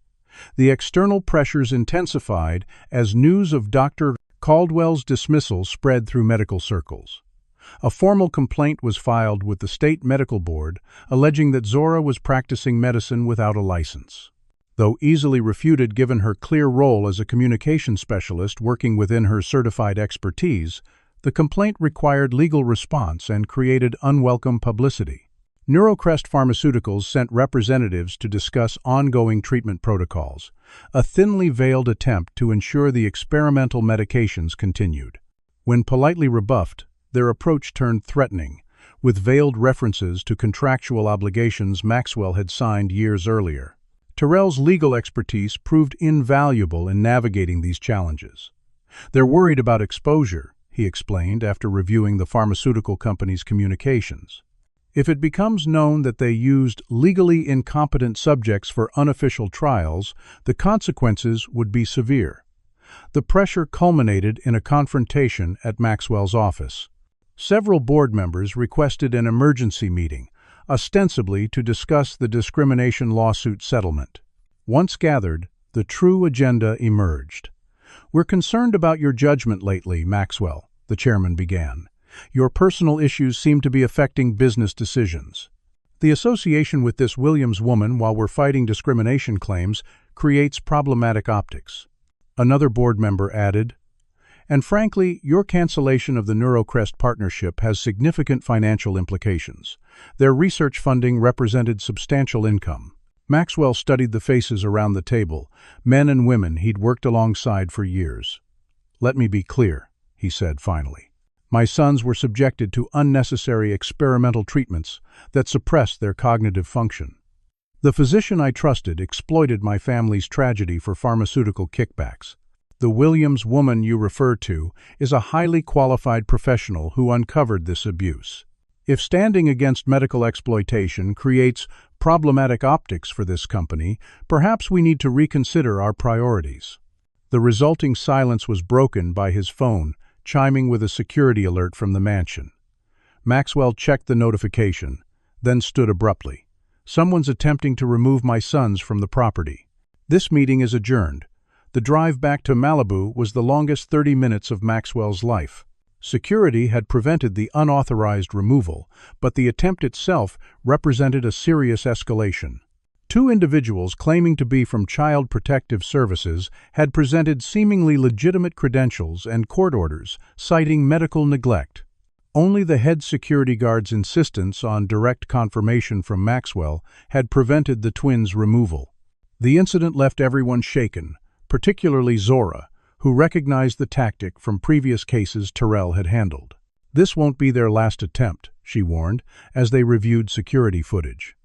The external pressures intensified as news of Dr. Caldwell's dismissal spread through medical circles. A formal complaint was filed with the state medical board, alleging that Zora was practicing medicine without a license. Though easily refuted given her clear role as a communication specialist working within her certified expertise, the complaint required legal response and created unwelcome publicity. Neurologist Pharmaceuticals sent representatives to discuss ongoing treatment protocols, a thinly veiled attempt to ensure the experimental medications continued. When politely rebuffed, their approach turned threatening, with veiled references to contractual obligations Maxwell had signed years earlier. Terrell's legal expertise proved invaluable in navigating these challenges. "They're worried about exposure," he explained after reviewing the pharmaceutical company's communications. "If it becomes known that they used legally incompetent subjects for unofficial trials, the consequences would be severe." The pressure culminated in a confrontation at Maxwell's office. Several board members requested an emergency meeting, ostensibly to discuss the discrimination lawsuit settlement. Once gathered, the true agenda emerged. "We're concerned about your judgment lately, Maxwell," the chairman began. "Your personal issues seem to be affecting business decisions. The association with this Williams woman while we're fighting discrimination claims creates problematic optics." Another board member added, "And frankly, your cancellation of the NeuroCrest partnership has significant financial implications. Their research funding represented substantial income." Maxwell studied the faces around the table, men and women he'd worked alongside for years. "Let me be clear," he said finally. "My sons were subjected to unnecessary experimental treatments that suppressed their cognitive function. The physician I trusted exploited my family's tragedy for pharmaceutical kickbacks. The Williams woman you refer to is a highly qualified professional who uncovered this abuse. If standing against medical exploitation creates problematic optics for this company, perhaps we need to reconsider our priorities." The resulting silence was broken by his phone, chiming with a security alert from the mansion. Maxwell checked the notification, then stood abruptly. "Someone's attempting to remove my sons from the property. This meeting is adjourned." The drive back to Malibu was the longest 30 minutes of Maxwell's life. Security had prevented the unauthorized removal, but the attempt itself represented a serious escalation. Two individuals claiming to be from Child Protective Services had presented seemingly legitimate credentials and court orders, citing medical neglect. Only the head security guard's insistence on direct confirmation from Maxwell had prevented the twins' removal. The incident left everyone shaken, particularly Zora, who recognized the tactic from previous cases Terrell had handled. "This won't be their last attempt," she warned, as they reviewed security footage.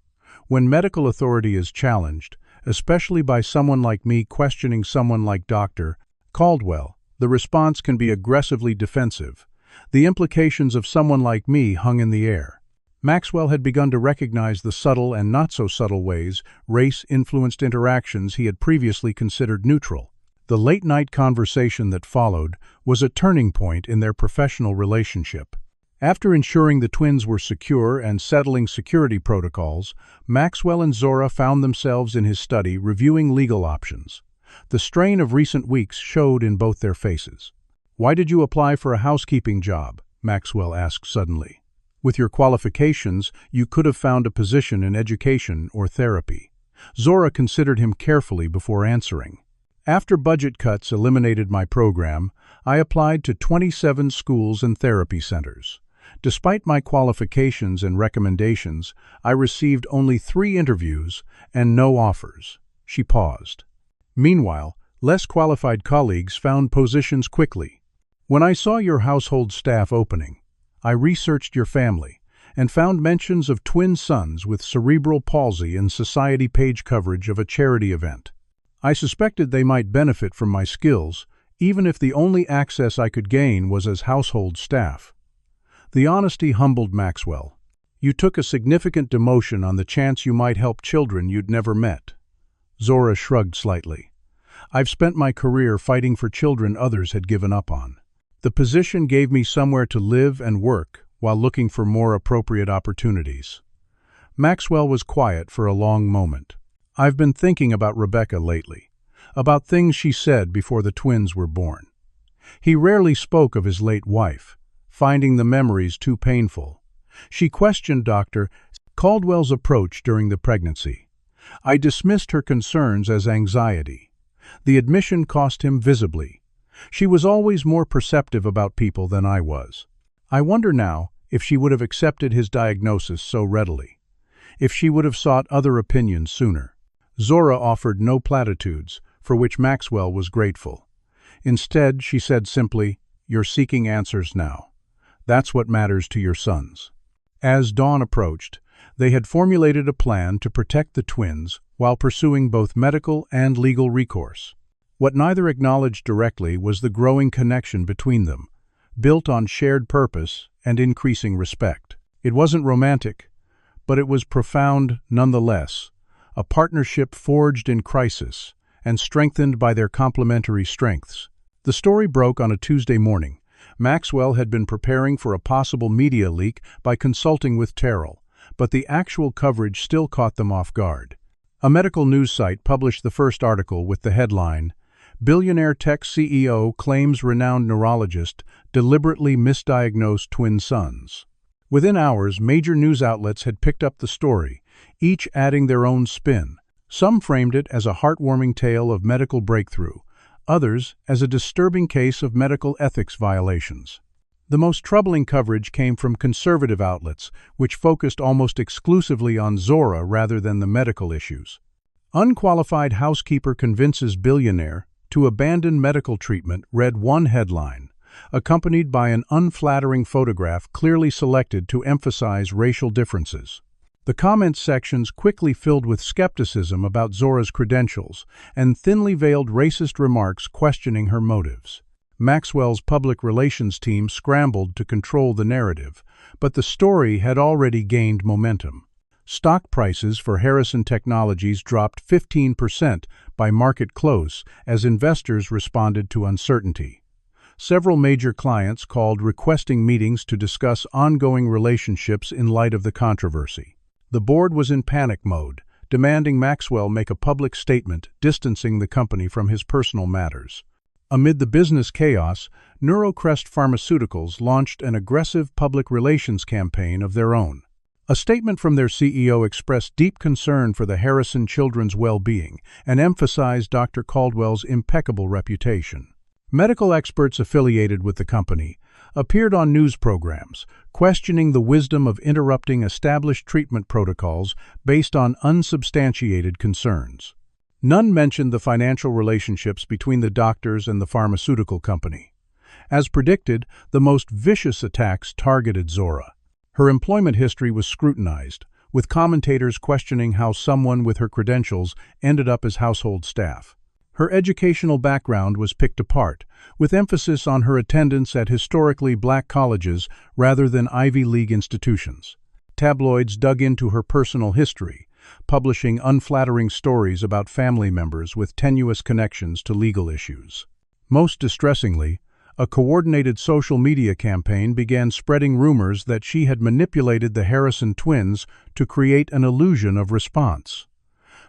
"When medical authority is challenged, especially by someone like me questioning someone like Dr. Caldwell, the response can be aggressively defensive. The implications of someone like me hung in the air." Maxwell had begun to recognize the subtle and not-so-subtle ways race-influenced interactions he had previously considered neutral. The late-night conversation that followed was a turning point in their professional relationship. After ensuring the twins were secure and settling security protocols, Maxwell and Zora found themselves in his study reviewing legal options. The strain of recent weeks showed in both their faces. "Why did you apply for a housekeeping job?" Maxwell asked suddenly. "With your qualifications, you could have found a position in education or therapy." Zora considered him carefully before answering. "After budget cuts eliminated my program, I applied to 27 schools and therapy centers. Despite my qualifications and recommendations, I received only 3 interviews and no offers." She paused. "Meanwhile, less qualified colleagues found positions quickly. When I saw your household staff opening, I researched your family and found mentions of twin sons with cerebral palsy in society page coverage of a charity event. I suspected they might benefit from my skills, even if the only access I could gain was as household staff." The honesty humbled Maxwell. "You took a significant demotion on the chance you might help children you'd never met." Zora shrugged slightly. "I've spent my career fighting for children others had given up on. The position gave me somewhere to live and work while looking for more appropriate opportunities." Maxwell was quiet for a long moment. "I've been thinking about Rebecca lately, about things she said before the twins were born." He rarely spoke of his late wife, finding the memories too painful. She questioned Dr. Caldwell's approach during the pregnancy. "I dismissed her concerns as anxiety." The admission cost him visibly. She was always more perceptive about people than I was. I wonder now if she would have accepted his diagnosis so readily, if she would have sought other opinions sooner. Zora offered no platitudes, for which Maxwell was grateful. Instead, she said simply, "You're seeking answers now. That's what matters to your sons." As dawn approached, they had formulated a plan to protect the twins while pursuing both medical and legal recourse. What neither acknowledged directly was the growing connection between them, built on shared purpose and increasing respect. It wasn't romantic, but it was profound nonetheless, a partnership forged in crisis and strengthened by their complementary strengths. The story broke on a Tuesday morning. Maxwell had been preparing for a possible media leak by consulting with Terrell, but the actual coverage still caught them off guard. A medical news site published the first article with the headline, "Billionaire Tech CEO Claims Renowned Neurologist Deliberately Misdiagnosed Twin Sons." Within hours, major news outlets had picked up the story, each adding their own spin. Some framed it as a heartwarming tale of medical breakthrough, others as a disturbing case of medical ethics violations. The most troubling coverage came from conservative outlets, which focused almost exclusively on Zora rather than the medical issues. "Unqualified housekeeper convinces billionaire to abandon medical treatment," read one headline, accompanied by an unflattering photograph clearly selected to emphasize racial differences. The comment sections quickly filled with skepticism about Zora's credentials and thinly veiled racist remarks questioning her motives. Maxwell's public relations team scrambled to control the narrative, but the story had already gained momentum. Stock prices for Harrison Technologies dropped 15% by market close as investors responded to uncertainty. Several major clients called requesting meetings to discuss ongoing relationships in light of the controversy. The board was in panic mode, demanding Maxwell make a public statement distancing the company from his personal matters. Amid the business chaos, Neurologist Pharmaceuticals launched an aggressive public relations campaign of their own. A statement from their CEO expressed deep concern for the Harrison children's well-being and emphasized Dr. Caldwell's impeccable reputation. Medical experts affiliated with the company appeared on news programs, questioning the wisdom of interrupting established treatment protocols based on unsubstantiated concerns. None mentioned the financial relationships between the doctors and the pharmaceutical company. As predicted, the most vicious attacks targeted Zora. Her employment history was scrutinized, with commentators questioning how someone with her credentials ended up as household staff. Her educational background was picked apart, with emphasis on her attendance at historically black colleges rather than Ivy League institutions. Tabloids dug into her personal history, publishing unflattering stories about family members with tenuous connections to legal issues. Most distressingly, a coordinated social media campaign began spreading rumors that she had manipulated the Harrison twins to create an illusion of response.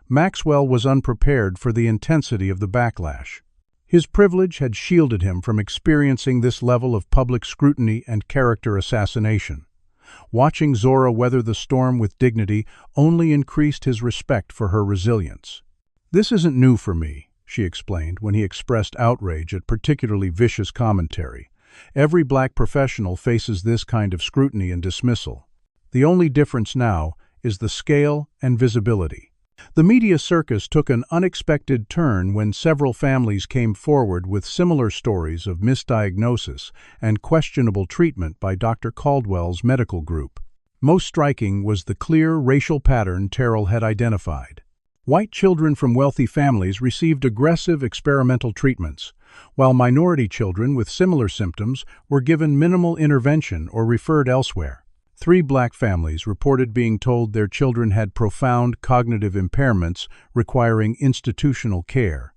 Maxwell was unprepared for the intensity of the backlash. His privilege had shielded him from experiencing this level of public scrutiny and character assassination. Watching Zora weather the storm with dignity only increased his respect for her resilience. "This isn't new for me," she explained when he expressed outrage at particularly vicious commentary. "Every black professional faces this kind of scrutiny and dismissal. The only difference now is the scale and visibility." The media circus took an unexpected turn when several families came forward with similar stories of misdiagnosis and questionable treatment by Dr. Caldwell's medical group. Most striking was the clear racial pattern Terrell had identified. White children from wealthy families received aggressive experimental treatments, while minority children with similar symptoms were given minimal intervention or referred elsewhere. 3 black families reported being told their children had profound cognitive impairments requiring institutional care,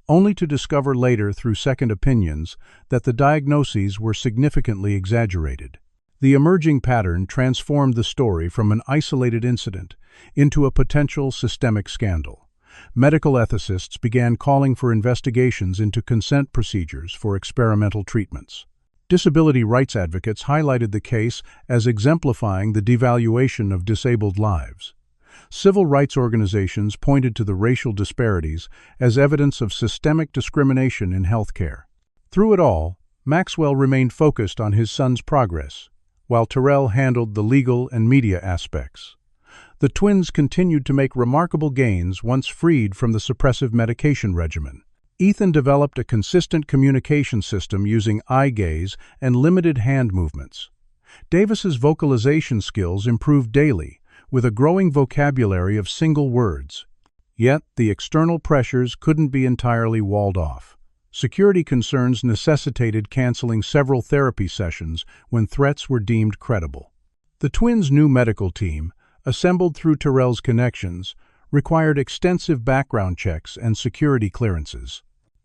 only to discover later through second opinions that the diagnoses were significantly exaggerated. The emerging pattern transformed the story from an isolated incident into a potential systemic scandal. Medical ethicists began calling for investigations into consent procedures for experimental treatments. Disability rights advocates highlighted the case as exemplifying the devaluation of disabled lives. Civil rights organizations pointed to the racial disparities as evidence of systemic discrimination in healthcare. Through it all, Maxwell remained focused on his son's progress, while Terrell handled the legal and media aspects. The twins continued to make remarkable gains once freed from the suppressive medication regimen. Ethan developed a consistent communication system using eye gaze and limited hand movements. Davis's vocalization skills improved daily, with a growing vocabulary of single words. Yet, the external pressures couldn't be entirely walled off. Security concerns necessitated canceling several therapy sessions when threats were deemed credible. The twins' new medical team, assembled through Terrell's connections, required extensive background checks and security clearances.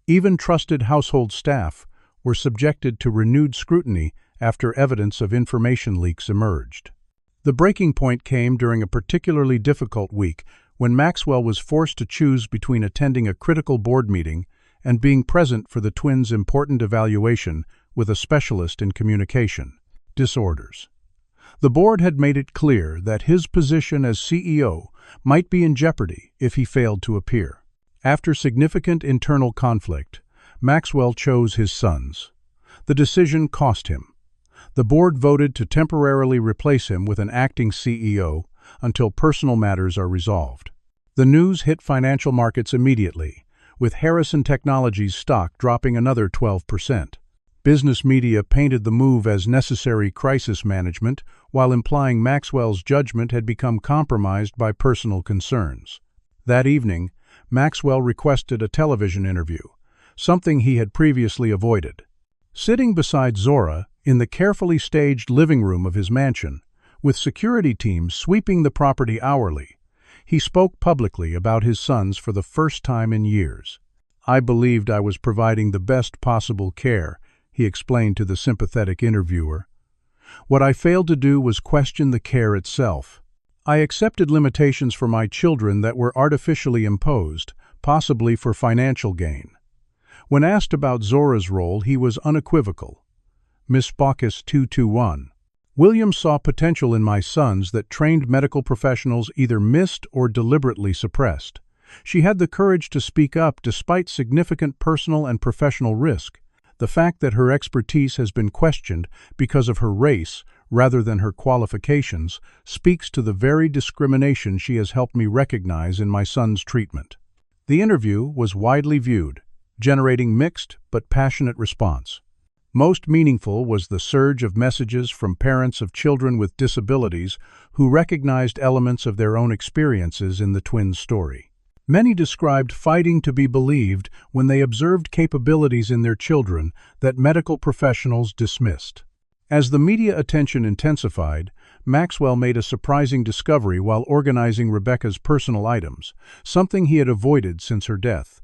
Even trusted household staff were subjected to renewed scrutiny after evidence of information leaks emerged. The breaking point came during a particularly difficult week when Maxwell was forced to choose between attending a critical board meeting and being present for the twins' important evaluation with a specialist in communication disorders. The board had made it clear that his position as CEO might be in jeopardy if he failed to appear. After significant internal conflict, Maxwell chose his sons. The decision cost him. The board voted to temporarily replace him with an acting CEO until personal matters are resolved. The news hit financial markets immediately, with Harrison Technologies stock dropping another 12%. Business media painted the move as necessary crisis management, while implying Maxwell's judgment had become compromised by personal concerns. That evening, Maxwell requested a television interview, something he had previously avoided. Sitting beside Zora, in the carefully staged living room of his mansion, with security teams sweeping the property hourly, he spoke publicly about his sons for the first time in years. "I believed I was providing the best possible care," he explained to the sympathetic interviewer. "What I failed to do was question the care itself. I accepted limitations for my children that were artificially imposed, possibly for financial gain." When asked about Zora's role, he was unequivocal. Miss Baucus 221. "Williams saw potential in my sons that trained medical professionals either missed or deliberately suppressed. She had the courage to speak up despite significant personal and professional risk. The fact that her expertise has been questioned because of her race rather than her qualifications speaks to the very discrimination she has helped me recognize in my son's treatment." The interview was widely viewed, generating mixed but passionate response. Most meaningful was the surge of messages from parents of children with disabilities who recognized elements of their own experiences in the twins' story. Many described fighting to be believed when they observed capabilities in their children that medical professionals dismissed. As the media attention intensified, Maxwell made a surprising discovery while organizing Rebecca's personal items, something he had avoided since her death.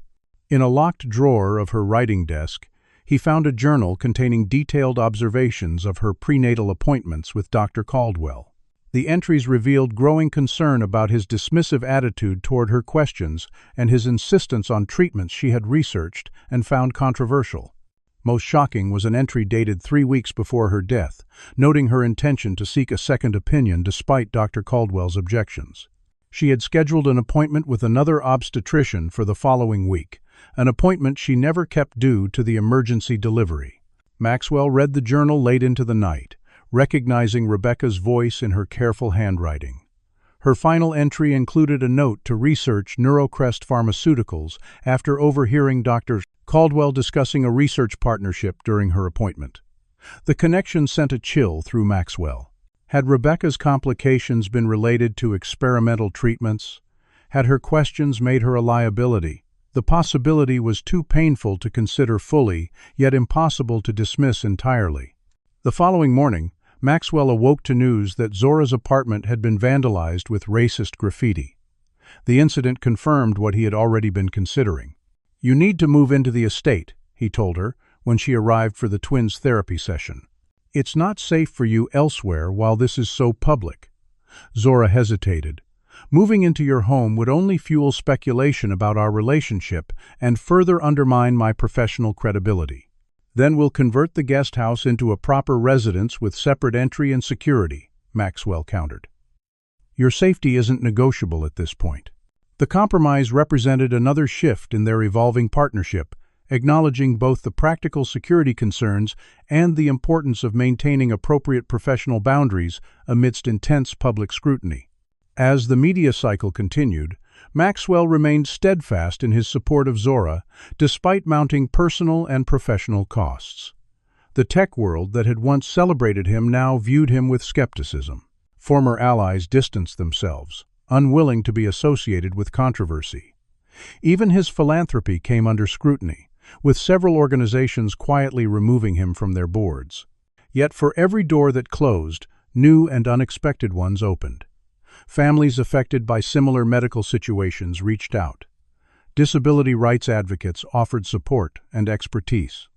In a locked drawer of her writing desk, he found a journal containing detailed observations of her prenatal appointments with Dr. Caldwell. The entries revealed growing concern about his dismissive attitude toward her questions and his insistence on treatments she had researched and found controversial. Most shocking was an entry dated 3 weeks before her death, noting her intention to seek a second opinion despite Dr. Caldwell's objections. She had scheduled an appointment with another obstetrician for the following week, an appointment she never kept due to the emergency delivery. Maxwell read the journal late into the night, recognizing Rebecca's voice in her careful handwriting. Her final entry included a note to research neurologist pharmaceuticals after overhearing Dr. Caldwell discussing a research partnership during her appointment. The connection sent a chill through Maxwell. Had Rebecca's complications been related to experimental treatments? Had her questions made her a liability? The possibility was too painful to consider fully, yet impossible to dismiss entirely. The following morning, Maxwell awoke to news that Zora's apartment had been vandalized with racist graffiti. The incident confirmed what he had already been considering. "You need to move into the estate," he told her when she arrived for the twins' therapy session. "It's not safe for you elsewhere while this is so public." Zora hesitated. "Moving into your home would only fuel speculation about our relationship and further undermine my professional credibility. Then we'll convert the guest house into a proper residence with separate entry and security," Maxwell countered. "Your safety isn't negotiable at this point." The compromise represented another shift in their evolving partnership, acknowledging both the practical security concerns and the importance of maintaining appropriate professional boundaries amidst intense public scrutiny. As the media cycle continued, Maxwell remained steadfast in his support of Zora, despite mounting personal and professional costs. The tech world that had once celebrated him now viewed him with skepticism. Former allies distanced themselves, unwilling to be associated with controversy. Even his philanthropy came under scrutiny, with several organizations quietly removing him from their boards. Yet for every door that closed, new and unexpected ones opened. Families affected by similar medical situations reached out. Disability rights advocates offered support and expertise.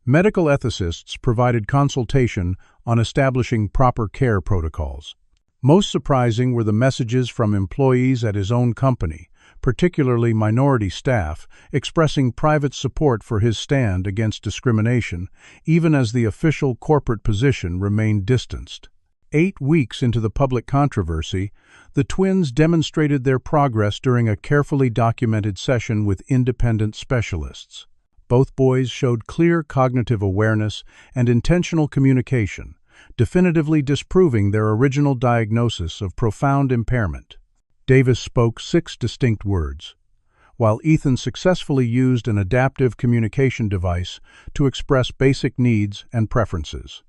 Medical ethicists provided consultation on establishing proper care protocols. Most surprising were the messages from employees at his own company, particularly minority staff, expressing private support for his stand against discrimination, even as the official corporate position remained distanced. 8 weeks into the public controversy, the twins demonstrated their progress during a carefully documented session with independent specialists. Both boys showed clear cognitive awareness and intentional communication, definitively disproving their original diagnosis of profound impairment. Davis spoke 6 distinct words. while Ethan successfully used an adaptive communication device to express basic needs and preferences.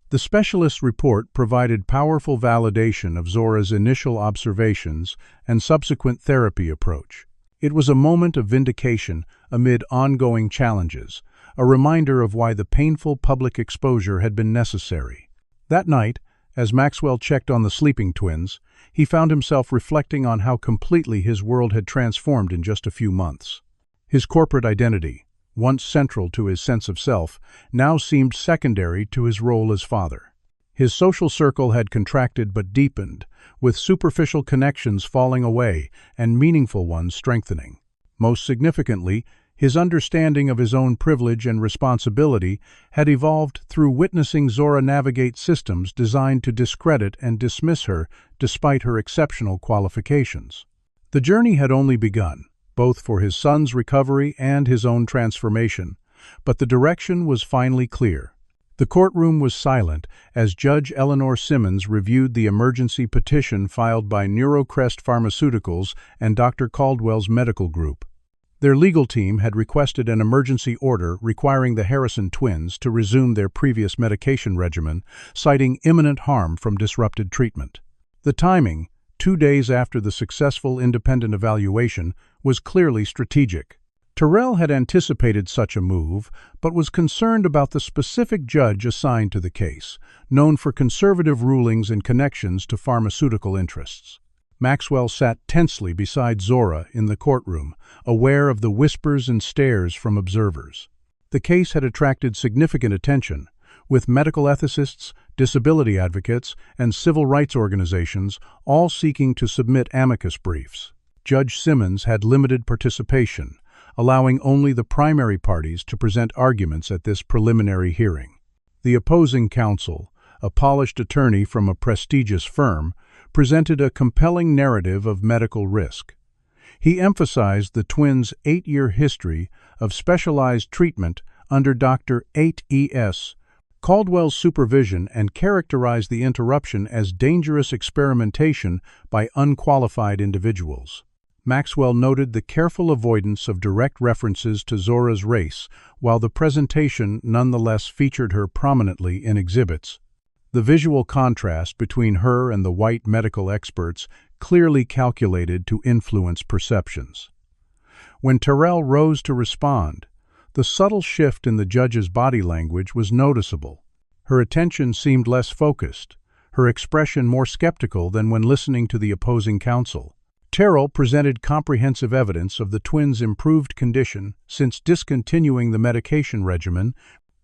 The specialist's report provided powerful validation of Zora's initial observations and subsequent therapy approach. It was a moment of vindication amid ongoing challenges, a reminder of why the painful public exposure had been necessary. That night, as Maxwell checked on the sleeping twins, he found himself reflecting on how completely his world had transformed in just a few months. His corporate identity, once central to his sense of self, now seemed secondary to his role as father. His social circle had contracted but deepened, with superficial connections falling away and meaningful ones strengthening. Most significantly, his understanding of his own privilege and responsibility had evolved through witnessing Zora navigate systems designed to discredit and dismiss her despite her exceptional qualifications. The journey had only begun, both for his son's recovery and his own transformation, but the direction was finally clear. The courtroom was silent as Judge Eleanor Simmons reviewed the emergency petition filed by Neurologist Pharmaceuticals and Dr. Caldwell's medical group. Their legal team had requested an emergency order requiring the Harrison twins to resume their previous medication regimen, citing imminent harm from disrupted treatment. The timing, 2 days after the successful independent evaluation, was clearly strategic. Terrell had anticipated such a move, but was concerned about the specific judge assigned to the case, known for conservative rulings and connections to pharmaceutical interests. Maxwell sat tensely beside Zora in the courtroom, aware of the whispers and stares from observers. The case had attracted significant attention, with medical ethicists, disability advocates, and civil rights organizations all seeking to submit amicus briefs. Judge Simmons had limited participation, allowing only the primary parties to present arguments at this preliminary hearing. The opposing counsel, a polished attorney from a prestigious firm, presented a compelling narrative of medical risk. He emphasized the twins' 8-year history of specialized treatment under Dr. 8E.S. Caldwell's supervision and characterized the interruption as dangerous experimentation by unqualified individuals. Maxwell noted the careful avoidance of direct references to Zora's race, while the presentation nonetheless featured her prominently in exhibits. The visual contrast between her and the white medical experts clearly calculated to influence perceptions. When Terrell rose to respond, the subtle shift in the judge's body language was noticeable. Her attention seemed less focused, her expression more skeptical than when listening to the opposing counsel. Terrell presented comprehensive evidence of the twins' improved condition since discontinuing the medication regimen,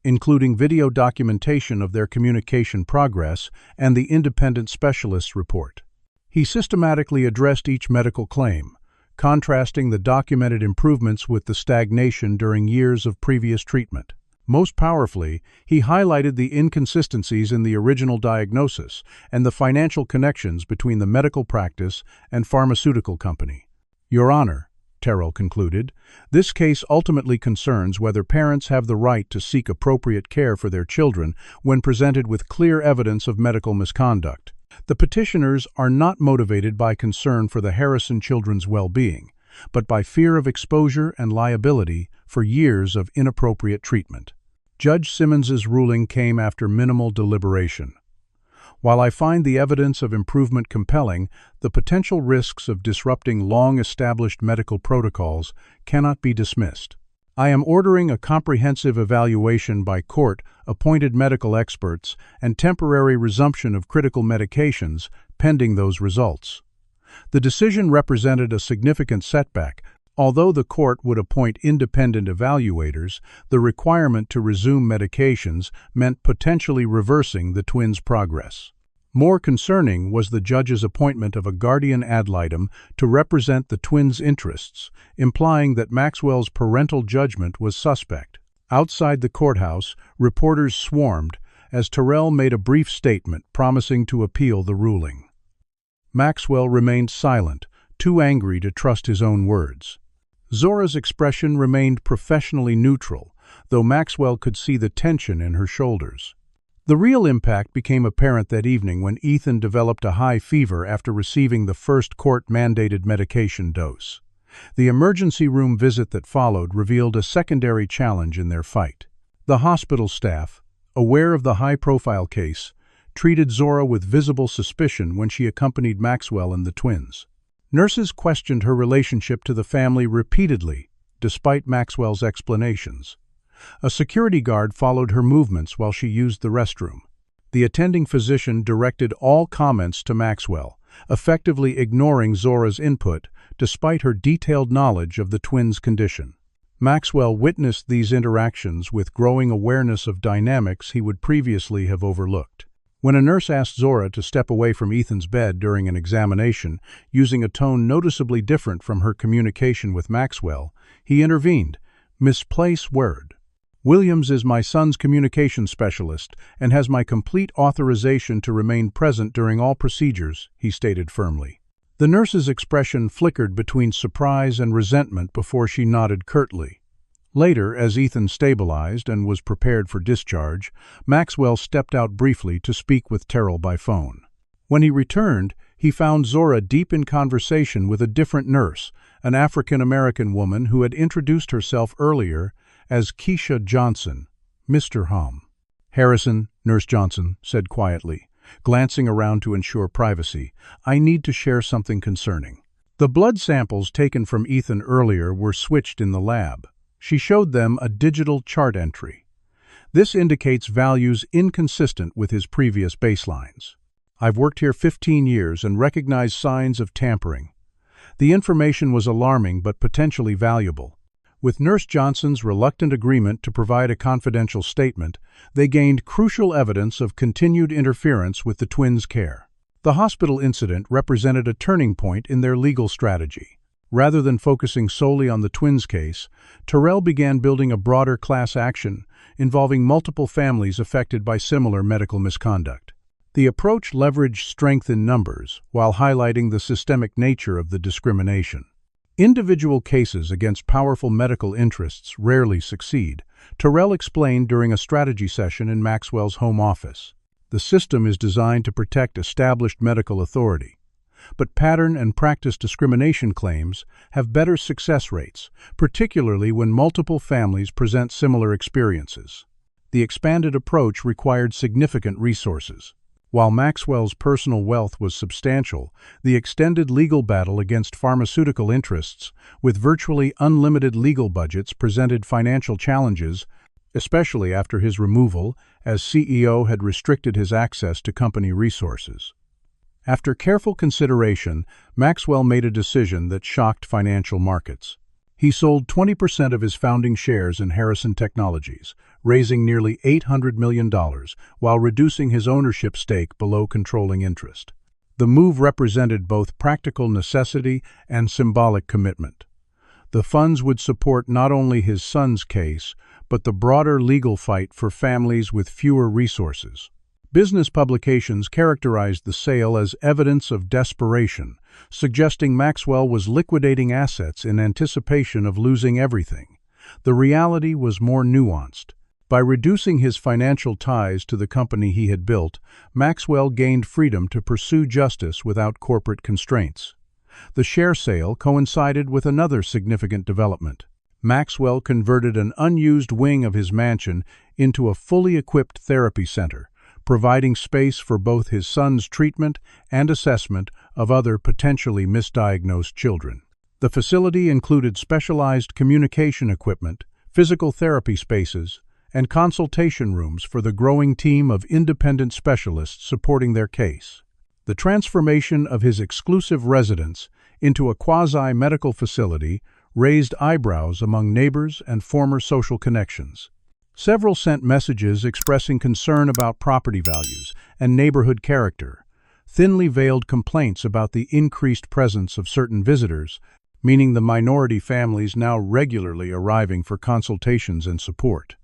including video documentation of their communication progress and the independent specialist's report. He systematically addressed each medical claim, contrasting the documented improvements with the stagnation during years of previous treatment. Most powerfully, he highlighted the inconsistencies in the original diagnosis and the financial connections between the medical practice and pharmaceutical company. Your Honor, Terrell concluded, this case ultimately concerns whether parents have the right to seek appropriate care for their children when presented with clear evidence of medical misconduct. The petitioners are not motivated by concern for the Harrison children's well-being, but by fear of exposure and liability for years of inappropriate treatment. Judge Simmons's ruling came after minimal deliberation. While I find the evidence of improvement compelling, the potential risks of disrupting long-established medical protocols cannot be dismissed. I am ordering a comprehensive evaluation by court-appointed medical experts and temporary resumption of critical medications pending those results. The decision represented a significant setback. Although the court would appoint independent evaluators, the requirement to resume medications meant potentially reversing the twins' progress. More concerning was the judge's appointment of a guardian ad litem to represent the twins' interests, implying that Maxwell's parental judgment was suspect. Outside the courthouse, reporters swarmed as Terrell made a brief statement promising to appeal the ruling. Maxwell remained silent, too angry to trust his own words. Zora's expression remained professionally neutral, though Maxwell could see the tension in her shoulders. The real impact became apparent that evening when Ethan developed a high fever after receiving the first court-mandated medication dose. The emergency room visit that followed revealed a secondary challenge in their fight. The hospital staff, aware of the high-profile case, treated Zora with visible suspicion when she accompanied Maxwell and the twins. Nurses questioned her relationship to the family repeatedly, despite Maxwell's explanations. A security guard followed her movements while she used the restroom. The attending physician directed all comments to Maxwell, effectively ignoring Zora's input despite her detailed knowledge of the twins' condition. Maxwell witnessed these interactions with growing awareness of dynamics he would previously have overlooked. When a nurse asked Zora to step away from Ethan's bed during an examination, using a tone noticeably different from her communication with Maxwell, he intervened. "Misplace word. Williams is my son's communication specialist and has my complete authorization to remain present during all procedures," he stated firmly. The nurse's expression flickered between surprise and resentment before she nodded curtly. Later, as Ethan stabilized and was prepared for discharge, Maxwell stepped out briefly to speak with Terrell by phone. When he returned, he found Zora deep in conversation with a different nurse, an African-American woman who had introduced herself earlier as Keisha Johnson, Mr. Harrison, Nurse Johnson said quietly, glancing around to ensure privacy. "I need to share something concerning." The blood samples taken from Ethan earlier were switched in the lab. She showed them a digital chart entry. This indicates values inconsistent with his previous baselines. "I've worked here 15 years and recognized signs of tampering." The information was alarming but potentially valuable. With Nurse Johnson's reluctant agreement to provide a confidential statement, they gained crucial evidence of continued interference with the twins' care. The hospital incident represented a turning point in their legal strategy. Rather than focusing solely on the twins' case, Terrell began building a broader class action involving multiple families affected by similar medical misconduct. The approach leveraged strength in numbers while highlighting the systemic nature of the discrimination. Individual cases against powerful medical interests rarely succeed, Terrell explained during a strategy session in Maxwell's home office. The system is designed to protect established medical authority, but pattern and practice discrimination claims have better success rates, particularly when multiple families present similar experiences. The expanded approach required significant resources. While Maxwell's personal wealth was substantial, the extended legal battle against pharmaceutical interests, with virtually unlimited legal budgets, presented financial challenges, especially after his removal, as CEO had restricted his access to company resources. After careful consideration, Maxwell made a decision that shocked financial markets. He sold 20% of his founding shares in Harrison Technologies, raising nearly $800 million, while reducing his ownership stake below controlling interest. The move represented both practical necessity and symbolic commitment. The funds would support not only his son's case, but the broader legal fight for families with fewer resources. Business publications characterized the sale as evidence of desperation, suggesting Maxwell was liquidating assets in anticipation of losing everything. The reality was more nuanced. By reducing his financial ties to the company he had built, Maxwell gained freedom to pursue justice without corporate constraints. The share sale coincided with another significant development. Maxwell converted an unused wing of his mansion into a fully equipped therapy center, providing space for both his son's treatment and assessment of other potentially misdiagnosed children. The facility included specialized communication equipment, physical therapy spaces, and consultation rooms for the growing team of independent specialists supporting their case. The transformation of his exclusive residence into a quasi-medical facility raised eyebrows among neighbors and former social connections. Several sent messages expressing concern about property values and neighborhood character, thinly veiled complaints about the increased presence of certain visitors, meaning the minority families now regularly arriving for consultations and support.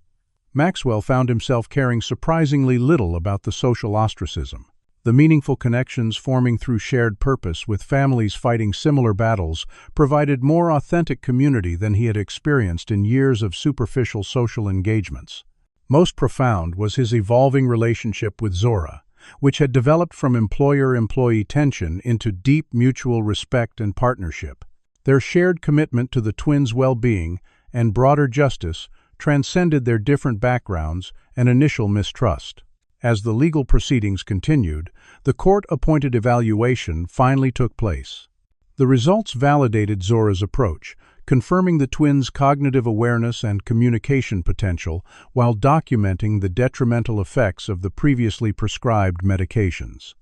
Maxwell found himself caring surprisingly little about the social ostracism. The meaningful connections forming through shared purpose with families fighting similar battles provided more authentic community than he had experienced in years of superficial social engagements. Most profound was his evolving relationship with Zora, which had developed from employer-employee tension into deep mutual respect and partnership. Their shared commitment to the twins' well-being and broader justice transcended their different backgrounds and initial mistrust. As the legal proceedings continued, the court-appointed evaluation finally took place. The results validated Zora's approach, confirming the twins' cognitive awareness and communication potential while documenting the detrimental effects of the previously prescribed medications.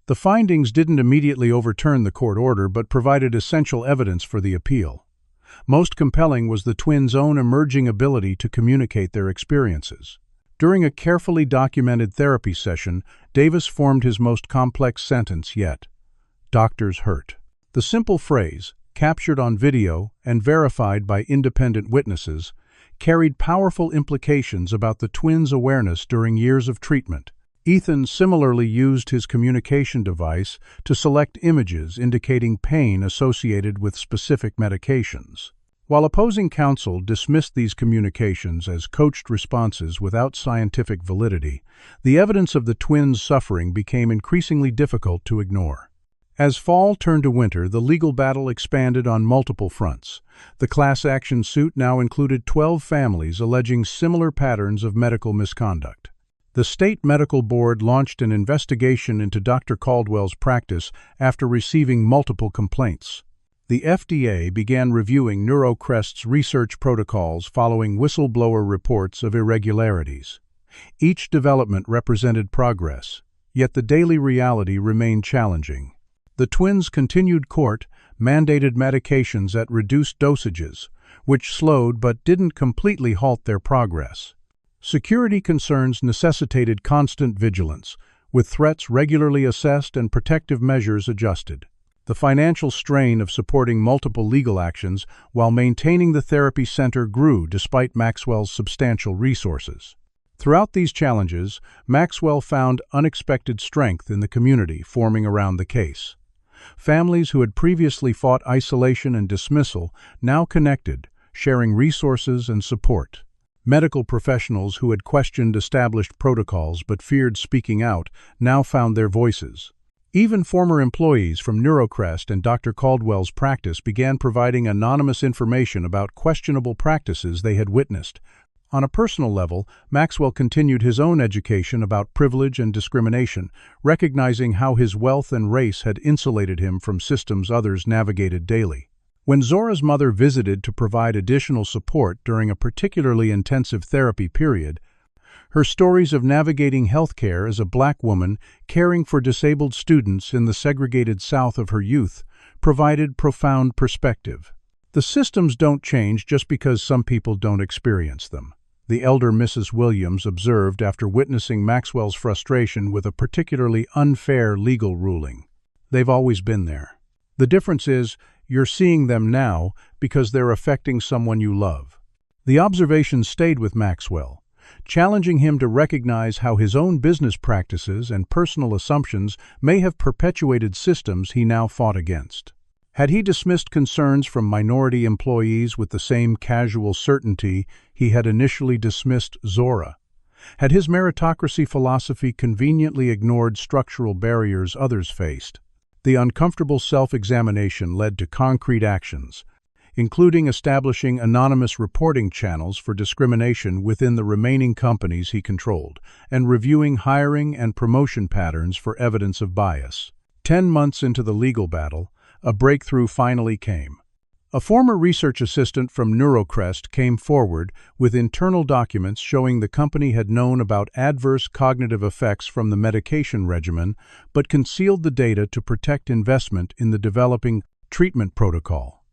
The findings didn't immediately overturn the court order but provided essential evidence for the appeal. Most compelling was the twins' own emerging ability to communicate their experiences. During a carefully documented therapy session, Davis formed his most complex sentence yet: "Doctors hurt." The simple phrase, captured on video and verified by independent witnesses, carried powerful implications about the twins' awareness during years of treatment. Ethan similarly used his communication device to select images indicating pain associated with specific medications. While opposing counsel dismissed these communications as coached responses without scientific validity, the evidence of the twins' suffering became increasingly difficult to ignore. As fall turned to winter, the legal battle expanded on multiple fronts. The class action suit now included 12 families alleging similar patterns of medical misconduct. The state medical board launched an investigation into Dr. Caldwell's practice after receiving multiple complaints. The FDA began reviewing NeuroCrest's research protocols following whistleblower reports of irregularities. Each development represented progress, yet the daily reality remained challenging. The twins' continued court-mandated medications at reduced dosages, which slowed but didn't completely halt their progress. Security concerns necessitated constant vigilance, with threats regularly assessed and protective measures adjusted. The financial strain of supporting multiple legal actions while maintaining the therapy center grew despite Maxwell's substantial resources. Throughout these challenges, Maxwell found unexpected strength in the community forming around the case. Families who had previously fought isolation and dismissal now connected, sharing resources and support. Medical professionals who had questioned established protocols but feared speaking out now found their voices. Even former employees from NeuroCrest and Dr. Caldwell's practice began providing anonymous information about questionable practices they had witnessed. On a personal level, Maxwell continued his own education about privilege and discrimination, recognizing how his wealth and race had insulated him from systems others navigated daily. When Zora's mother visited to provide additional support during a particularly intensive therapy period, her stories of navigating healthcare as a Black woman caring for disabled students in the segregated South of her youth provided profound perspective. The systems don't change just because some people don't experience them, the elder Mrs. Williams observed after witnessing Maxwell's frustration with a particularly unfair legal ruling. They've always been there. The difference is, you're seeing them now because they're affecting someone you love. The observation stayed with Maxwell, challenging him to recognize how his own business practices and personal assumptions may have perpetuated systems he now fought against. Had he dismissed concerns from minority employees with the same casual certainty he had initially dismissed Zora? Had his meritocracy philosophy conveniently ignored structural barriers others faced? The uncomfortable self-examination led to concrete actions, including establishing anonymous reporting channels for discrimination within the remaining companies he controlled, and reviewing hiring and promotion patterns for evidence of bias. 10 months into the legal battle, a breakthrough finally came. A former research assistant from NeuroCrest came forward with internal documents showing the company had known about adverse cognitive effects from the medication regimen, but concealed the data to protect investment in the developing treatment protocol.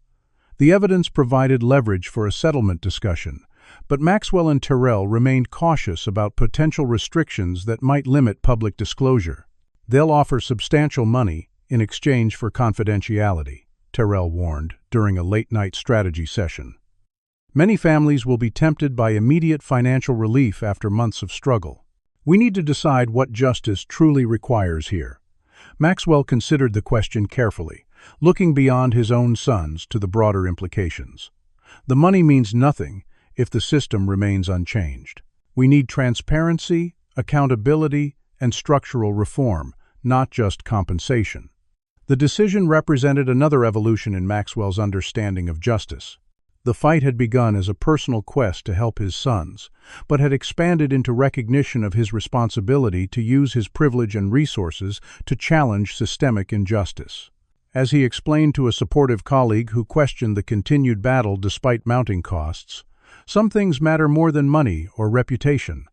The evidence provided leverage for a settlement discussion, but Maxwell and Terrell remained cautious about potential restrictions that might limit public disclosure. "They'll offer substantial money in exchange for confidentiality," Terrell warned during a late-night strategy session. "Many families will be tempted by immediate financial relief after months of struggle. We need to decide what justice truly requires here." Maxwell considered the question carefully, looking beyond his own sons to the broader implications. The money means nothing if the system remains unchanged. We need transparency, accountability, and structural reform, not just compensation. The decision represented another evolution in Maxwell's understanding of justice. The fight had begun as a personal quest to help his sons, but had expanded into recognition of his responsibility to use his privilege and resources to challenge systemic injustice. As he explained to a supportive colleague who questioned the continued battle despite mounting costs, "Some things matter more than money or reputation.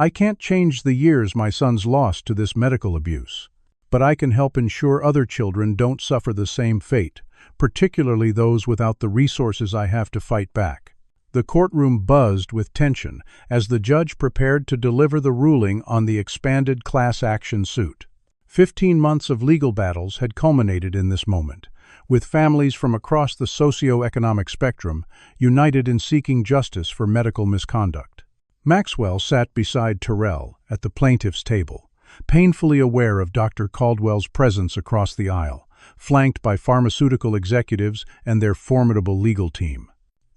I can't change the years my sons lost to this medical abuse, but I can help ensure other children don't suffer the same fate, particularly those without the resources I have to fight back." The courtroom buzzed with tension as the judge prepared to deliver the ruling on the expanded class action suit. 15 months of legal battles had culminated in this moment, with families from across the socio-economic spectrum united in seeking justice for medical misconduct. Maxwell sat beside Terrell at the plaintiff's table, painfully aware of Dr. Caldwell's presence across the aisle, flanked by pharmaceutical executives and their formidable legal team.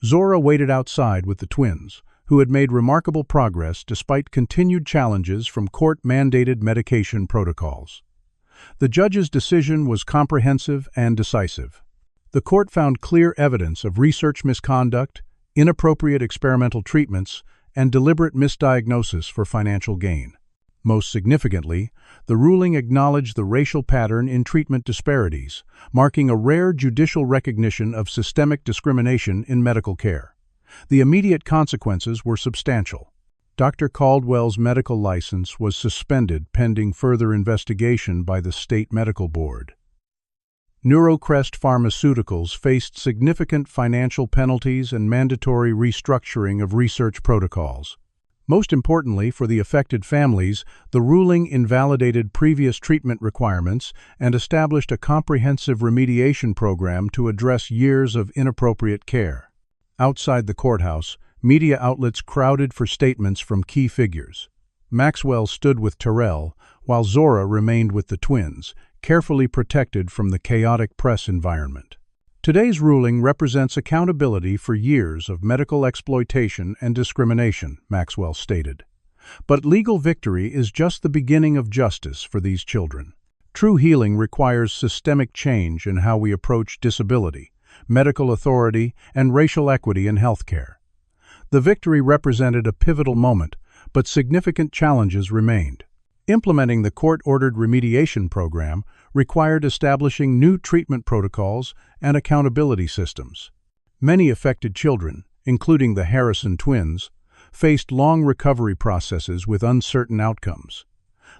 Zora waited outside with the twins, who had made remarkable progress despite continued challenges from court-mandated medication protocols. The judge's decision was comprehensive and decisive. The court found clear evidence of research misconduct, inappropriate experimental treatments, and deliberate misdiagnosis for financial gain. Most significantly, the ruling acknowledged the racial pattern in treatment disparities, marking a rare judicial recognition of systemic discrimination in medical care. The immediate consequences were substantial. Dr. Caldwell's medical license was suspended pending further investigation by the state medical board. Neurologist Pharmaceuticals faced significant financial penalties and mandatory restructuring of research protocols. Most importantly for the affected families, the ruling invalidated previous treatment requirements and established a comprehensive remediation program to address years of inappropriate care. Outside the courthouse, media outlets crowded for statements from key figures. Maxwell stood with Terrell, while Zora remained with the twins, carefully protected from the chaotic press environment. Today's ruling represents accountability for years of medical exploitation and discrimination, Maxwell stated. But legal victory is just the beginning of justice for these children. True healing requires systemic change in how we approach disability, medical authority, and racial equity in healthcare. The victory represented a pivotal moment, but significant challenges remained. Implementing the court-ordered remediation program required establishing new treatment protocols and accountability systems. Many affected children, including the Harrison twins, faced long recovery processes with uncertain outcomes.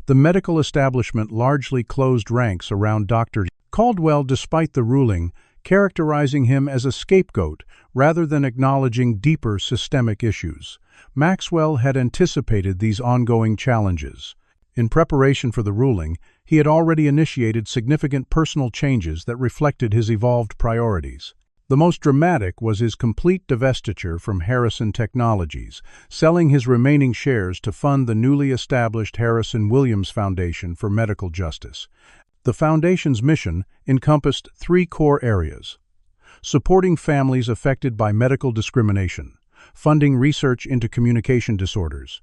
The medical establishment largely closed ranks around Dr. Caldwell despite the ruling, characterizing him as a scapegoat rather than acknowledging deeper systemic issues. Maxwell had anticipated these ongoing challenges. In preparation for the ruling, he had already initiated significant personal changes that reflected his evolved priorities. The most dramatic was his complete divestiture from Harrison Technologies, selling his remaining shares to fund the newly established Harrison Williams Foundation for Medical Justice. The foundation's mission encompassed 3 core areas: supporting families affected by medical discrimination, funding research into communication disorders,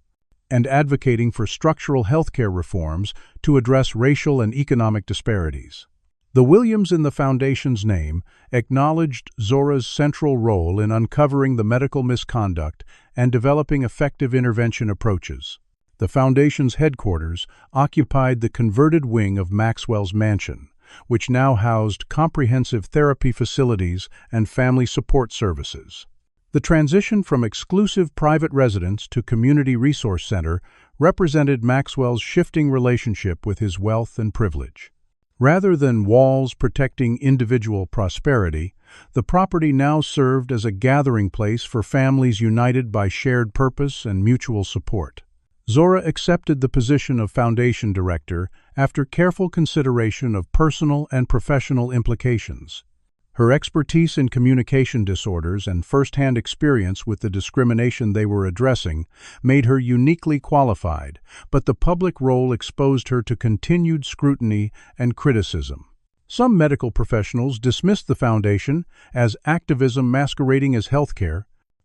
and advocating for structural healthcare reforms to address racial and economic disparities. The Williams in the Foundation's name acknowledged Zora's central role in uncovering the medical misconduct and developing effective intervention approaches. The Foundation's headquarters occupied the converted wing of Maxwell's mansion, which now housed comprehensive therapy facilities and family support services. The transition from exclusive private residence to community resource center represented Maxwell's shifting relationship with his wealth and privilege. Rather than walls protecting individual prosperity, the property now served as a gathering place for families united by shared purpose and mutual support. Zora accepted the position of Foundation Director after careful consideration of personal and professional implications. Her expertise in communication disorders and first-hand experience with the discrimination they were addressing made her uniquely qualified, but the public role exposed her to continued scrutiny and criticism. Some medical professionals dismissed the foundation as activism masquerading as healthcare,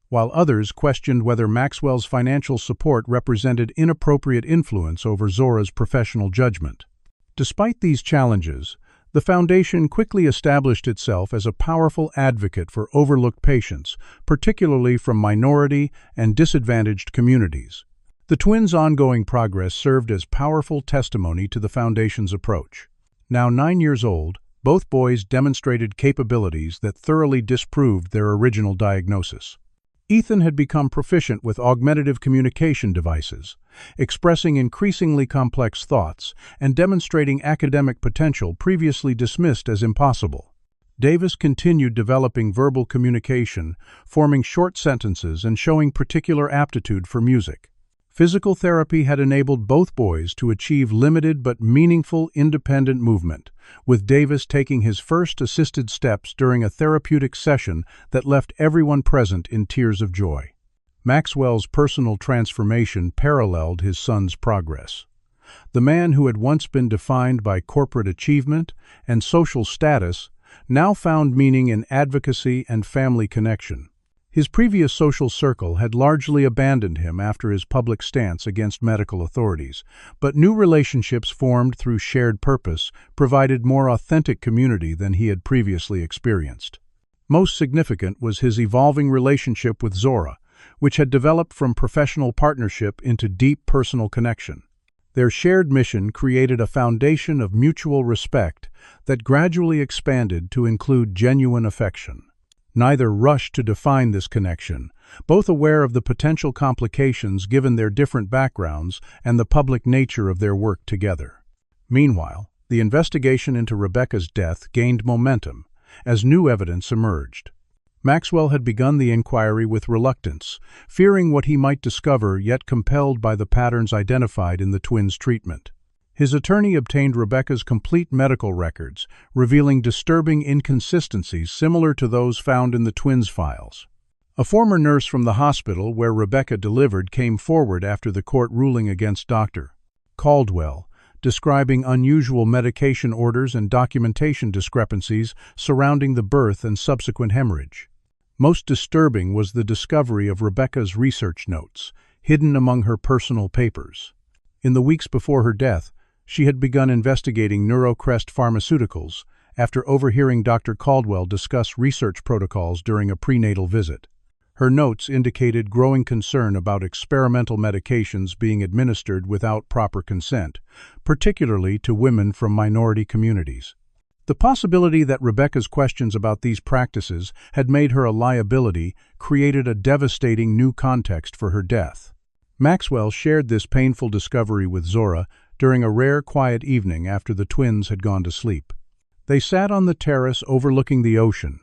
while others questioned whether Maxwell's financial support represented inappropriate influence over Zora's professional judgment. Despite these challenges, The foundation quickly established itself as a powerful advocate for overlooked patients, particularly from minority and disadvantaged communities. The twins' ongoing progress served as powerful testimony to the foundation's approach. Now 9 years old, both boys demonstrated capabilities that thoroughly disproved their original diagnosis. Ethan had become proficient with augmentative communication devices, expressing increasingly complex thoughts and demonstrating academic potential previously dismissed as impossible. Davis continued developing verbal communication, forming short sentences and showing particular aptitude for music. Physical therapy had enabled both boys to achieve limited but meaningful independent movement, with Davis taking his first assisted steps during a therapeutic session that left everyone present in tears of joy. Maxwell's personal transformation paralleled his son's progress. The man who had once been defined by corporate achievement and social status now found meaning in advocacy and family connection. His previous social circle had largely abandoned him after his public stance against medical authorities, but new relationships formed through shared purpose provided more authentic community than he had previously experienced. Most significant was his evolving relationship with Zora, which had developed from professional partnership into deep personal connection. Their shared mission created a foundation of mutual respect that gradually expanded to include genuine affection. Neither rushed to define this connection, both aware of the potential complications given their different backgrounds and the public nature of their work together. Meanwhile, the investigation into Rebecca's death gained momentum as new evidence emerged. Maxwell had begun the inquiry with reluctance, fearing what he might discover yet compelled by the patterns identified in the twins' treatment. His attorney obtained Rebecca's complete medical records, revealing disturbing inconsistencies similar to those found in the twins' files. A former nurse from the hospital where Rebecca delivered came forward after the court ruling against Dr. Caldwell, describing unusual medication orders and documentation discrepancies surrounding the birth and subsequent hemorrhage. Most disturbing was the discovery of Rebecca's research notes, hidden among her personal papers. In the weeks before her death, she had begun investigating neurologist pharmaceuticals after overhearing Dr. Caldwell discuss research protocols during a prenatal visit. Her notes indicated growing concern about experimental medications being administered without proper consent, particularly to women from minority communities. The possibility that Rebecca's questions about these practices had made her a liability created a devastating new context for her death. Maxwell shared this painful discovery with Zora during a rare quiet evening after the twins had gone to sleep. They sat on the terrace overlooking the ocean,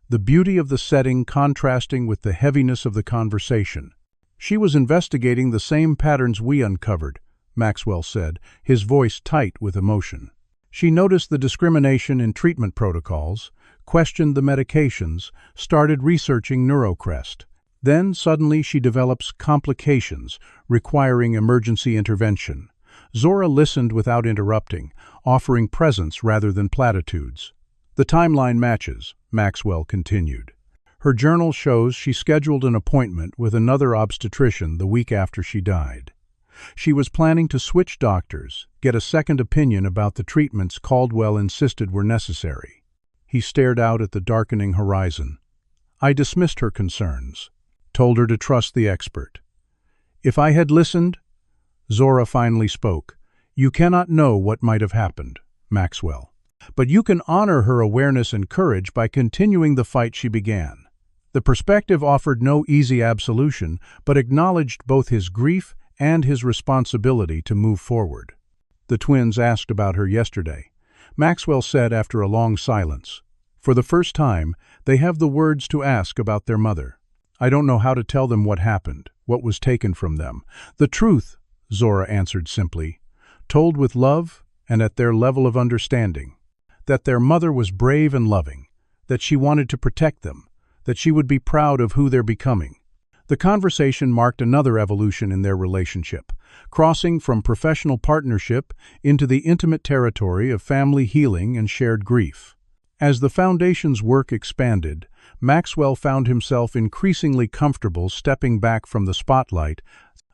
the beauty of the setting contrasting with the heaviness of the conversation. "She was investigating the same patterns we uncovered," Maxwell said, his voice tight with emotion. "She noticed the discrimination in treatment protocols, questioned the medications, started researching neurocrest. Then, suddenly, she develops complications requiring emergency intervention. Zora listened without interrupting, offering presence rather than platitudes. The timeline matches," Maxwell continued. "Her journal shows she scheduled an appointment with another obstetrician the week after she died. She was planning to switch doctors, get a second opinion about the treatments Caldwell insisted were necessary." He stared out at the darkening horizon. "I dismissed her concerns, told her to trust the expert. If I had listened," Zora finally spoke, "you cannot know what might have happened, Maxwell. But you can honor her awareness and courage by continuing the fight she began." The perspective offered no easy absolution, but acknowledged both his grief and his responsibility to move forward. The twins asked about her yesterday. Maxwell said after a long silence, "For the first time, they have the words to ask about their mother. I don't know how to tell them what happened, what was taken from them. The truth," Zora answered simply, "told with love and at their level of understanding. That their mother was brave and loving, that she wanted to protect them, that she would be proud of who they're becoming." The conversation marked another evolution in their relationship, crossing from professional partnership into the intimate territory of family healing and shared grief. As the Foundation's work expanded, Maxwell found himself increasingly comfortable stepping back from the spotlight,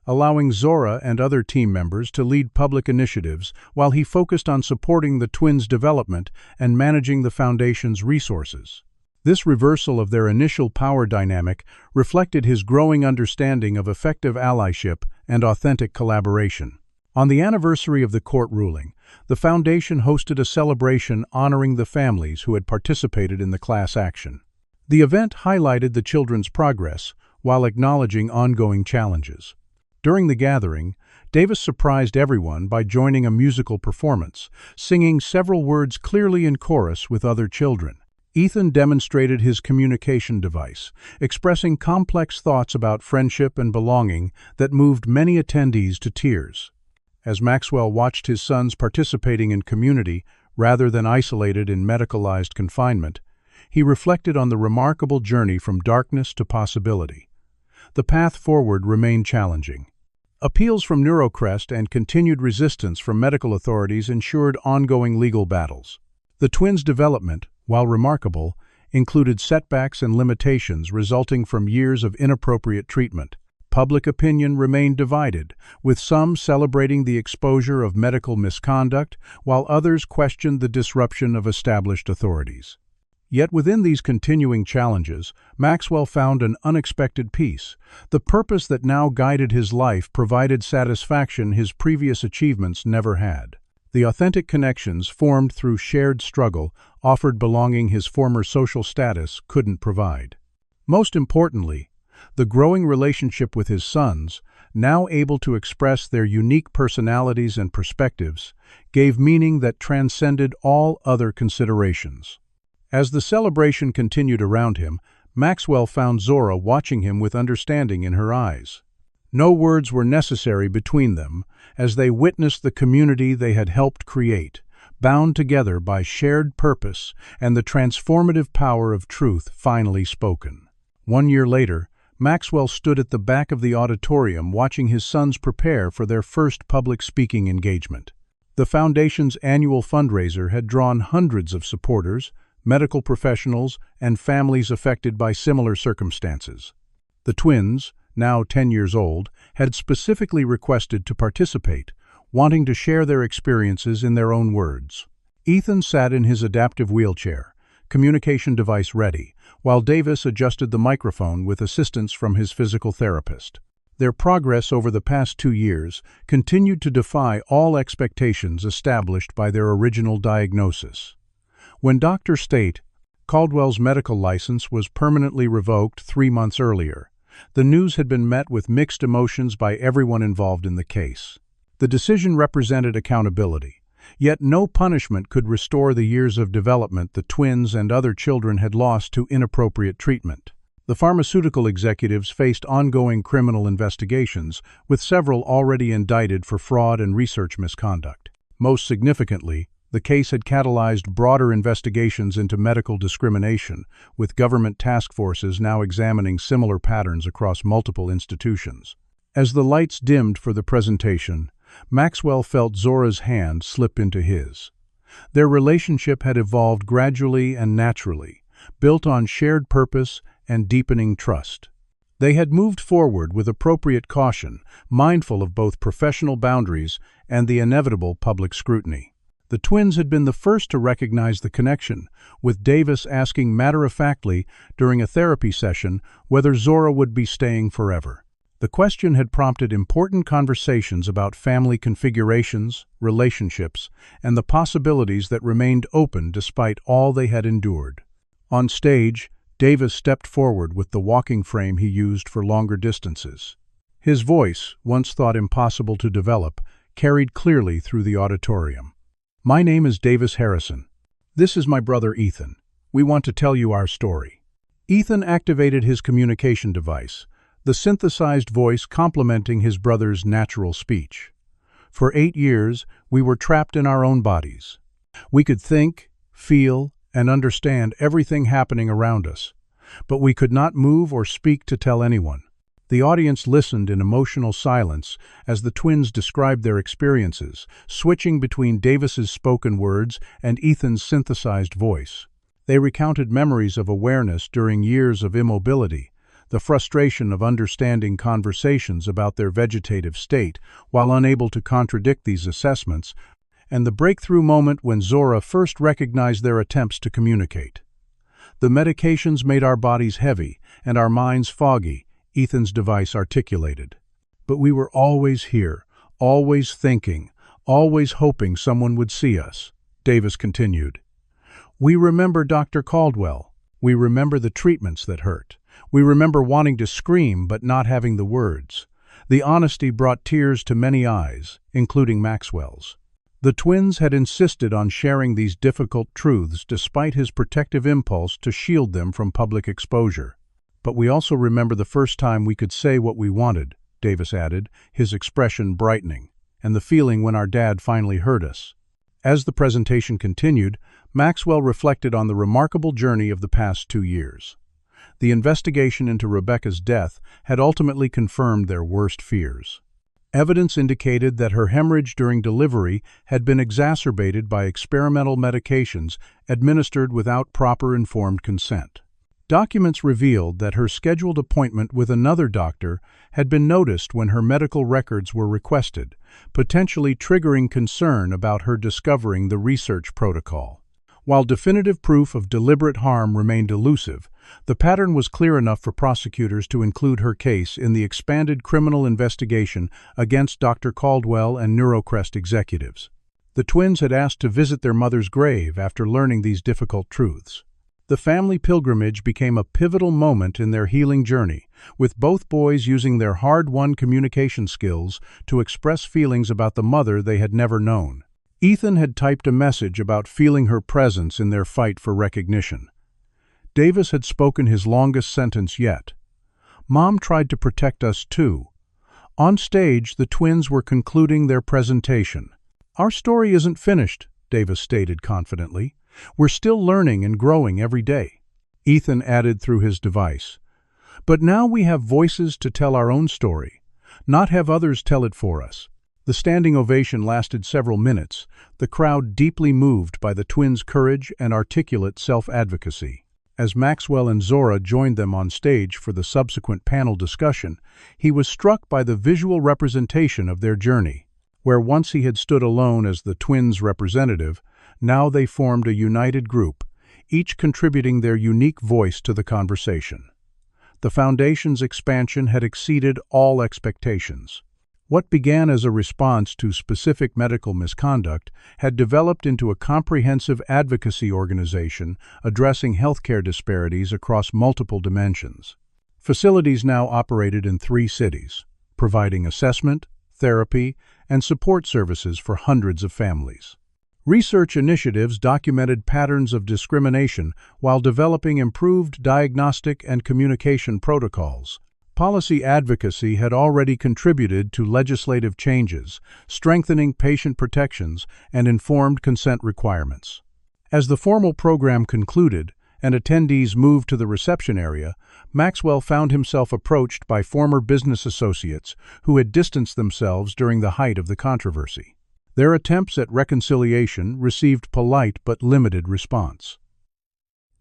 allowing Zora and other team members to lead public initiatives while he focused on supporting the twins' development and managing the foundation's resources. This reversal of their initial power dynamic reflected his growing understanding of effective allyship and authentic collaboration. On the anniversary of the court ruling, the foundation hosted a celebration honoring the families who had participated in the class action. The event highlighted the children's progress while acknowledging ongoing challenges. During the gathering, Davis surprised everyone by joining a musical performance, singing several words clearly in chorus with other children. Ethan demonstrated his communication device, expressing complex thoughts about friendship and belonging that moved many attendees to tears. As Maxwell watched his sons participating in community rather than isolated in medicalized confinement, he reflected on the remarkable journey from darkness to possibility. The path forward remained challenging. Appeals from Neurocrest and continued resistance from medical authorities ensured ongoing legal battles. The twins' development, while remarkable, included setbacks and limitations resulting from years of inappropriate treatment. Public opinion remained divided, with some celebrating the exposure of medical misconduct, while others questioned the disruption of established authorities. Yet within these continuing challenges, Maxwell found an unexpected peace. The purpose that now guided his life provided satisfaction his previous achievements never had. The authentic connections formed through shared struggle offered belonging his former social status couldn't provide. Most importantly, the growing relationship with his sons, now able to express their unique personalities and perspectives, gave meaning that transcended all other considerations. As the celebration continued around him, Maxwell found Zora watching him with understanding in her eyes. No words were necessary between them as they witnessed the community they had helped create, bound together by shared purpose and the transformative power of truth finally spoken. 1 year later, Maxwell stood at the back of the auditorium watching his sons prepare for their first public speaking engagement. The foundation's annual fundraiser had drawn hundreds of supporters, medical professionals, and families affected by similar circumstances. The twins, now 10 years old, had specifically requested to participate, wanting to share their experiences in their own words. Ethan sat in his adaptive wheelchair, communication device ready, while Davis adjusted the microphone with assistance from his physical therapist. Their progress over the past 2 years continued to defy all expectations established by their original diagnosis. When Dr. State, Caldwell's medical license was permanently revoked 3 months earlier, the news had been met with mixed emotions by everyone involved in the case. The decision represented accountability, yet no punishment could restore the years of development the twins and other children had lost to inappropriate treatment. The pharmaceutical executives faced ongoing criminal investigations, with several already indicted for fraud and research misconduct. Most significantly, the case had catalyzed broader investigations into medical discrimination, with government task forces now examining similar patterns across multiple institutions. As the lights dimmed for the presentation, Maxwell felt Zora's hand slip into his. Their relationship had evolved gradually and naturally, built on shared purpose and deepening trust. They had moved forward with appropriate caution, mindful of both professional boundaries and the inevitable public scrutiny. The twins had been the first to recognize the connection, with Davis asking matter-of-factly during a therapy session whether Zora would be staying forever. The question had prompted important conversations about family configurations, relationships, and the possibilities that remained open despite all they had endured. On stage, Davis stepped forward with the walking frame he used for longer distances. His voice, once thought impossible to develop, carried clearly through the auditorium. "My name is Davis Harrison. This is my brother Ethan. We want to tell you our story." Ethan activated his communication device, the synthesized voice complementing his brother's natural speech. "For 8 years, we were trapped in our own bodies. We could think, feel, and understand everything happening around us, but we could not move or speak to tell anyone." The audience listened in emotional silence as the twins described their experiences, switching between Davis's spoken words and Ethan's synthesized voice. They recounted memories of awareness during years of immobility, the frustration of understanding conversations about their vegetative state while unable to contradict these assessments, and the breakthrough moment when Zora first recognized their attempts to communicate. The medications made our bodies heavy and our minds foggy, Ethan's device articulated. But we were always here, always thinking, always hoping someone would see us, Davis continued. We remember Dr. Caldwell. We remember the treatments that hurt. We remember wanting to scream but not having the words. The honesty brought tears to many eyes, including Maxwell's. The twins had insisted on sharing these difficult truths despite his protective impulse to shield them from public exposure. But we also remember the first time we could say what we wanted, Davis added, his expression brightening, and the feeling when our dad finally heard us. As the presentation continued, Maxwell reflected on the remarkable journey of the past 2 years. The investigation into Rebecca's death had ultimately confirmed their worst fears. Evidence indicated that her hemorrhage during delivery had been exacerbated by experimental medications administered without proper informed consent. Documents revealed that her scheduled appointment with another doctor had been noticed when her medical records were requested, potentially triggering concern about her discovering the research protocol. While definitive proof of deliberate harm remained elusive, the pattern was clear enough for prosecutors to include her case in the expanded criminal investigation against Dr. Caldwell and NeuroCrest executives. The twins had asked to visit their mother's grave after learning these difficult truths. The family pilgrimage became a pivotal moment in their healing journey, with both boys using their hard-won communication skills to express feelings about the mother they had never known. Ethan had typed a message about feeling her presence in their fight for recognition. Davis had spoken his longest sentence yet. Mom tried to protect us too. On stage, the twins were concluding their presentation. Our story isn't finished, Davis stated confidently. We're still learning and growing every day. Ethan added through his device. But now we have voices to tell our own story, not have others tell it for us. The standing ovation lasted several minutes, the crowd deeply moved by the twins' courage and articulate self-advocacy. As Maxwell and Zora joined them on stage for the subsequent panel discussion, he was struck by the visual representation of their journey. Where once he had stood alone as the twins' representative, now they formed a united group, each contributing their unique voice to the conversation. The Foundation's expansion had exceeded all expectations. What began as a response to specific medical misconduct had developed into a comprehensive advocacy organization addressing healthcare disparities across multiple dimensions. Facilities now operated in 3 cities, providing assessment, therapy, and support services for hundreds of families. Research initiatives documented patterns of discrimination while developing improved diagnostic and communication protocols. Policy advocacy had already contributed to legislative changes, strengthening patient protections and informed consent requirements. As the formal program concluded and attendees moved to the reception area, Maxwell found himself approached by former business associates who had distanced themselves during the height of the controversy. Their attempts at reconciliation received polite but limited response.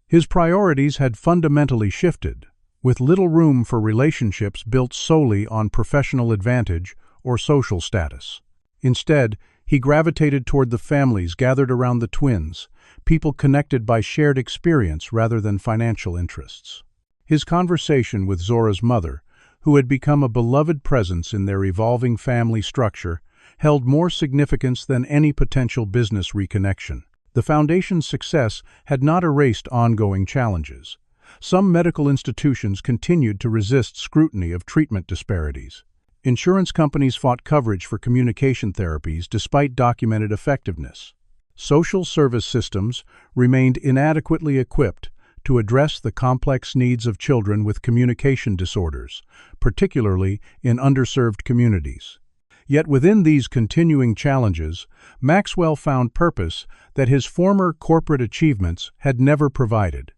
His priorities had fundamentally shifted, with little room for relationships built solely on professional advantage or social status. Instead, he gravitated toward the families gathered around the twins, people connected by shared experience rather than financial interests. His conversation with Zora's mother, who had become a beloved presence in their evolving family structure, held more significance than any potential business reconnection. The Foundation's success had not erased ongoing challenges. Some medical institutions continued to resist scrutiny of treatment disparities. Insurance companies fought coverage for communication therapies despite documented effectiveness. Social service systems remained inadequately equipped to address the complex needs of children with communication disorders, particularly in underserved communities. Yet within these continuing challenges, Maxwell found purpose that his former corporate achievements had never provided.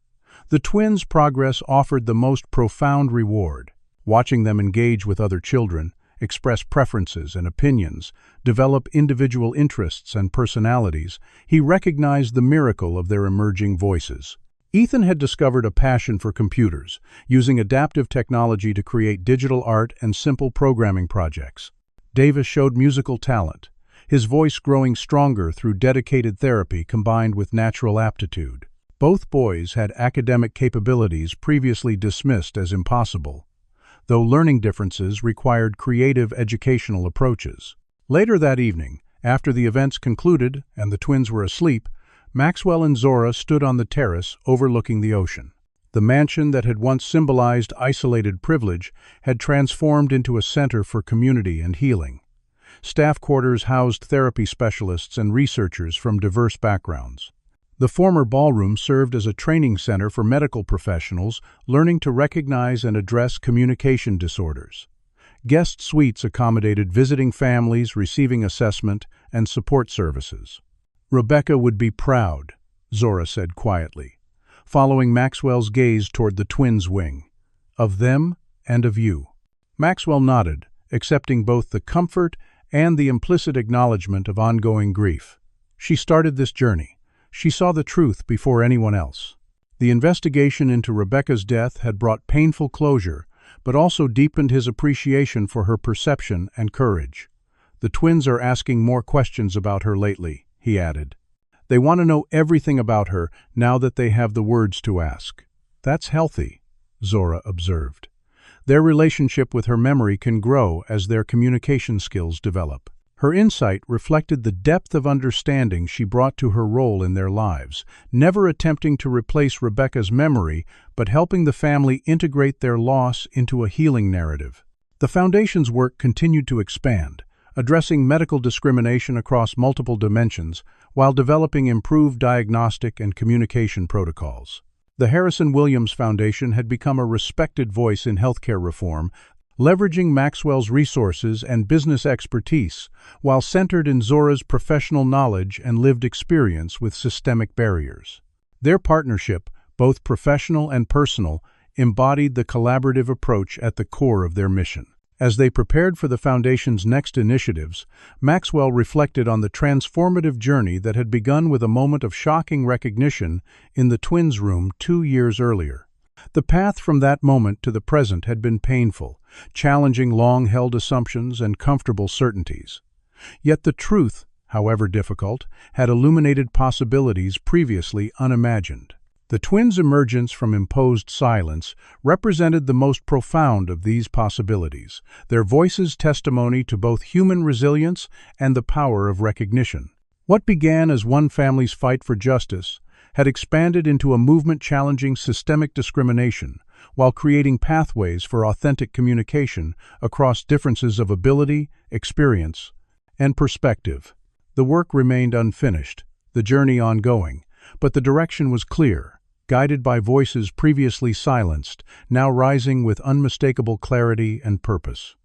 The twins' progress offered the most profound reward. Watching them engage with other children, express preferences and opinions, develop individual interests and personalities, he recognized the miracle of their emerging voices. Ethan had discovered a passion for computers, using adaptive technology to create digital art and simple programming projects. Davis showed musical talent, his voice growing stronger through dedicated therapy combined with natural aptitude. Both boys had academic capabilities previously dismissed as impossible, though learning differences required creative educational approaches. Later that evening, after the events concluded and the twins were asleep, Maxwell and Zora stood on the terrace overlooking the ocean. The mansion that had once symbolized isolated privilege had transformed into a center for community and healing. Staff quarters housed therapy specialists and researchers from diverse backgrounds. The former ballroom served as a training center for medical professionals learning to recognize and address communication disorders. Guest suites accommodated visiting families receiving assessment and support services. "Rebecca would be proud," Zora said quietly, following Maxwell's gaze toward the twins' wing. "Of them and of you." Maxwell nodded, accepting both the comfort and the implicit acknowledgement of ongoing grief. She started this journey. She saw the truth before anyone else. The investigation into Rebecca's death had brought painful closure, but also deepened his appreciation for her perception and courage. "The twins are asking more questions about her lately," he added. "They want to know everything about her now that they have the words to ask." "That's healthy," Zora observed. "Their relationship with her memory can grow as their communication skills develop." Her insight reflected the depth of understanding she brought to her role in their lives, never attempting to replace Rebecca's memory, but helping the family integrate their loss into a healing narrative. The Foundation's work continued to expand, addressing medical discrimination across multiple dimensions while developing improved diagnostic and communication protocols. The Harrison Williams Foundation had become a respected voice in healthcare reform, leveraging Maxwell's resources and business expertise, while centered in Zora's professional knowledge and lived experience with systemic barriers. Their partnership, both professional and personal, embodied the collaborative approach at the core of their mission. As they prepared for the Foundation's next initiatives, Maxwell reflected on the transformative journey that had begun with a moment of shocking recognition in the twins' room 2 years earlier. The path from that moment to the present had been painful, challenging long-held assumptions and comfortable certainties. Yet the truth, however difficult, had illuminated possibilities previously unimagined. The twins' emergence from imposed silence represented the most profound of these possibilities, their voices testimony to both human resilience and the power of recognition. What began as one family's fight for justice had expanded into a movement challenging systemic discrimination, while creating pathways for authentic communication across differences of ability, experience, and perspective. The work remained unfinished, the journey ongoing, but the direction was clear, guided by voices previously silenced, now rising with unmistakable clarity and purpose.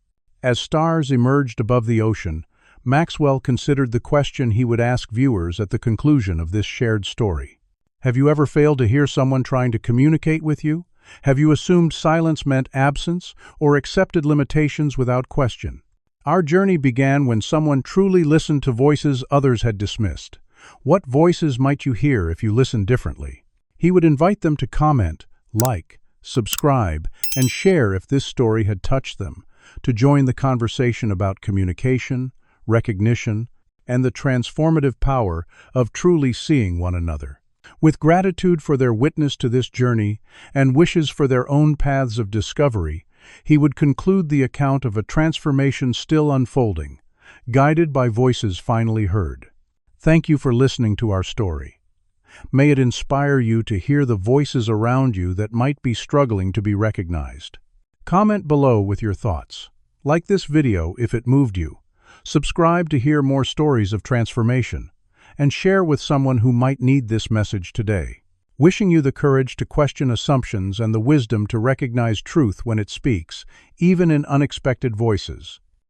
As stars emerged above the ocean, Maxwell considered the question he would ask viewers at the conclusion of this shared story. Have you ever failed to hear someone trying to communicate with you? Have you assumed silence meant absence or accepted limitations without question? Our journey began when someone truly listened to voices others had dismissed. What voices might you hear if you listened differently? He would invite them to comment, like, subscribe, and share if this story had touched them, to join the conversation about communication, recognition, and the transformative power of truly seeing one another. With gratitude for their witness to this journey and wishes for their own paths of discovery, he would conclude the account of a transformation still unfolding, guided by voices finally heard. Thank you for listening to our story. May it inspire you to hear the voices around you that might be struggling to be recognized. Comment below with your thoughts. Like this video if it moved you. Subscribe to hear more stories of transformation, and share with someone who might need this message today. Wishing you the courage to question assumptions and the wisdom to recognize truth when it speaks, even in unexpected voices.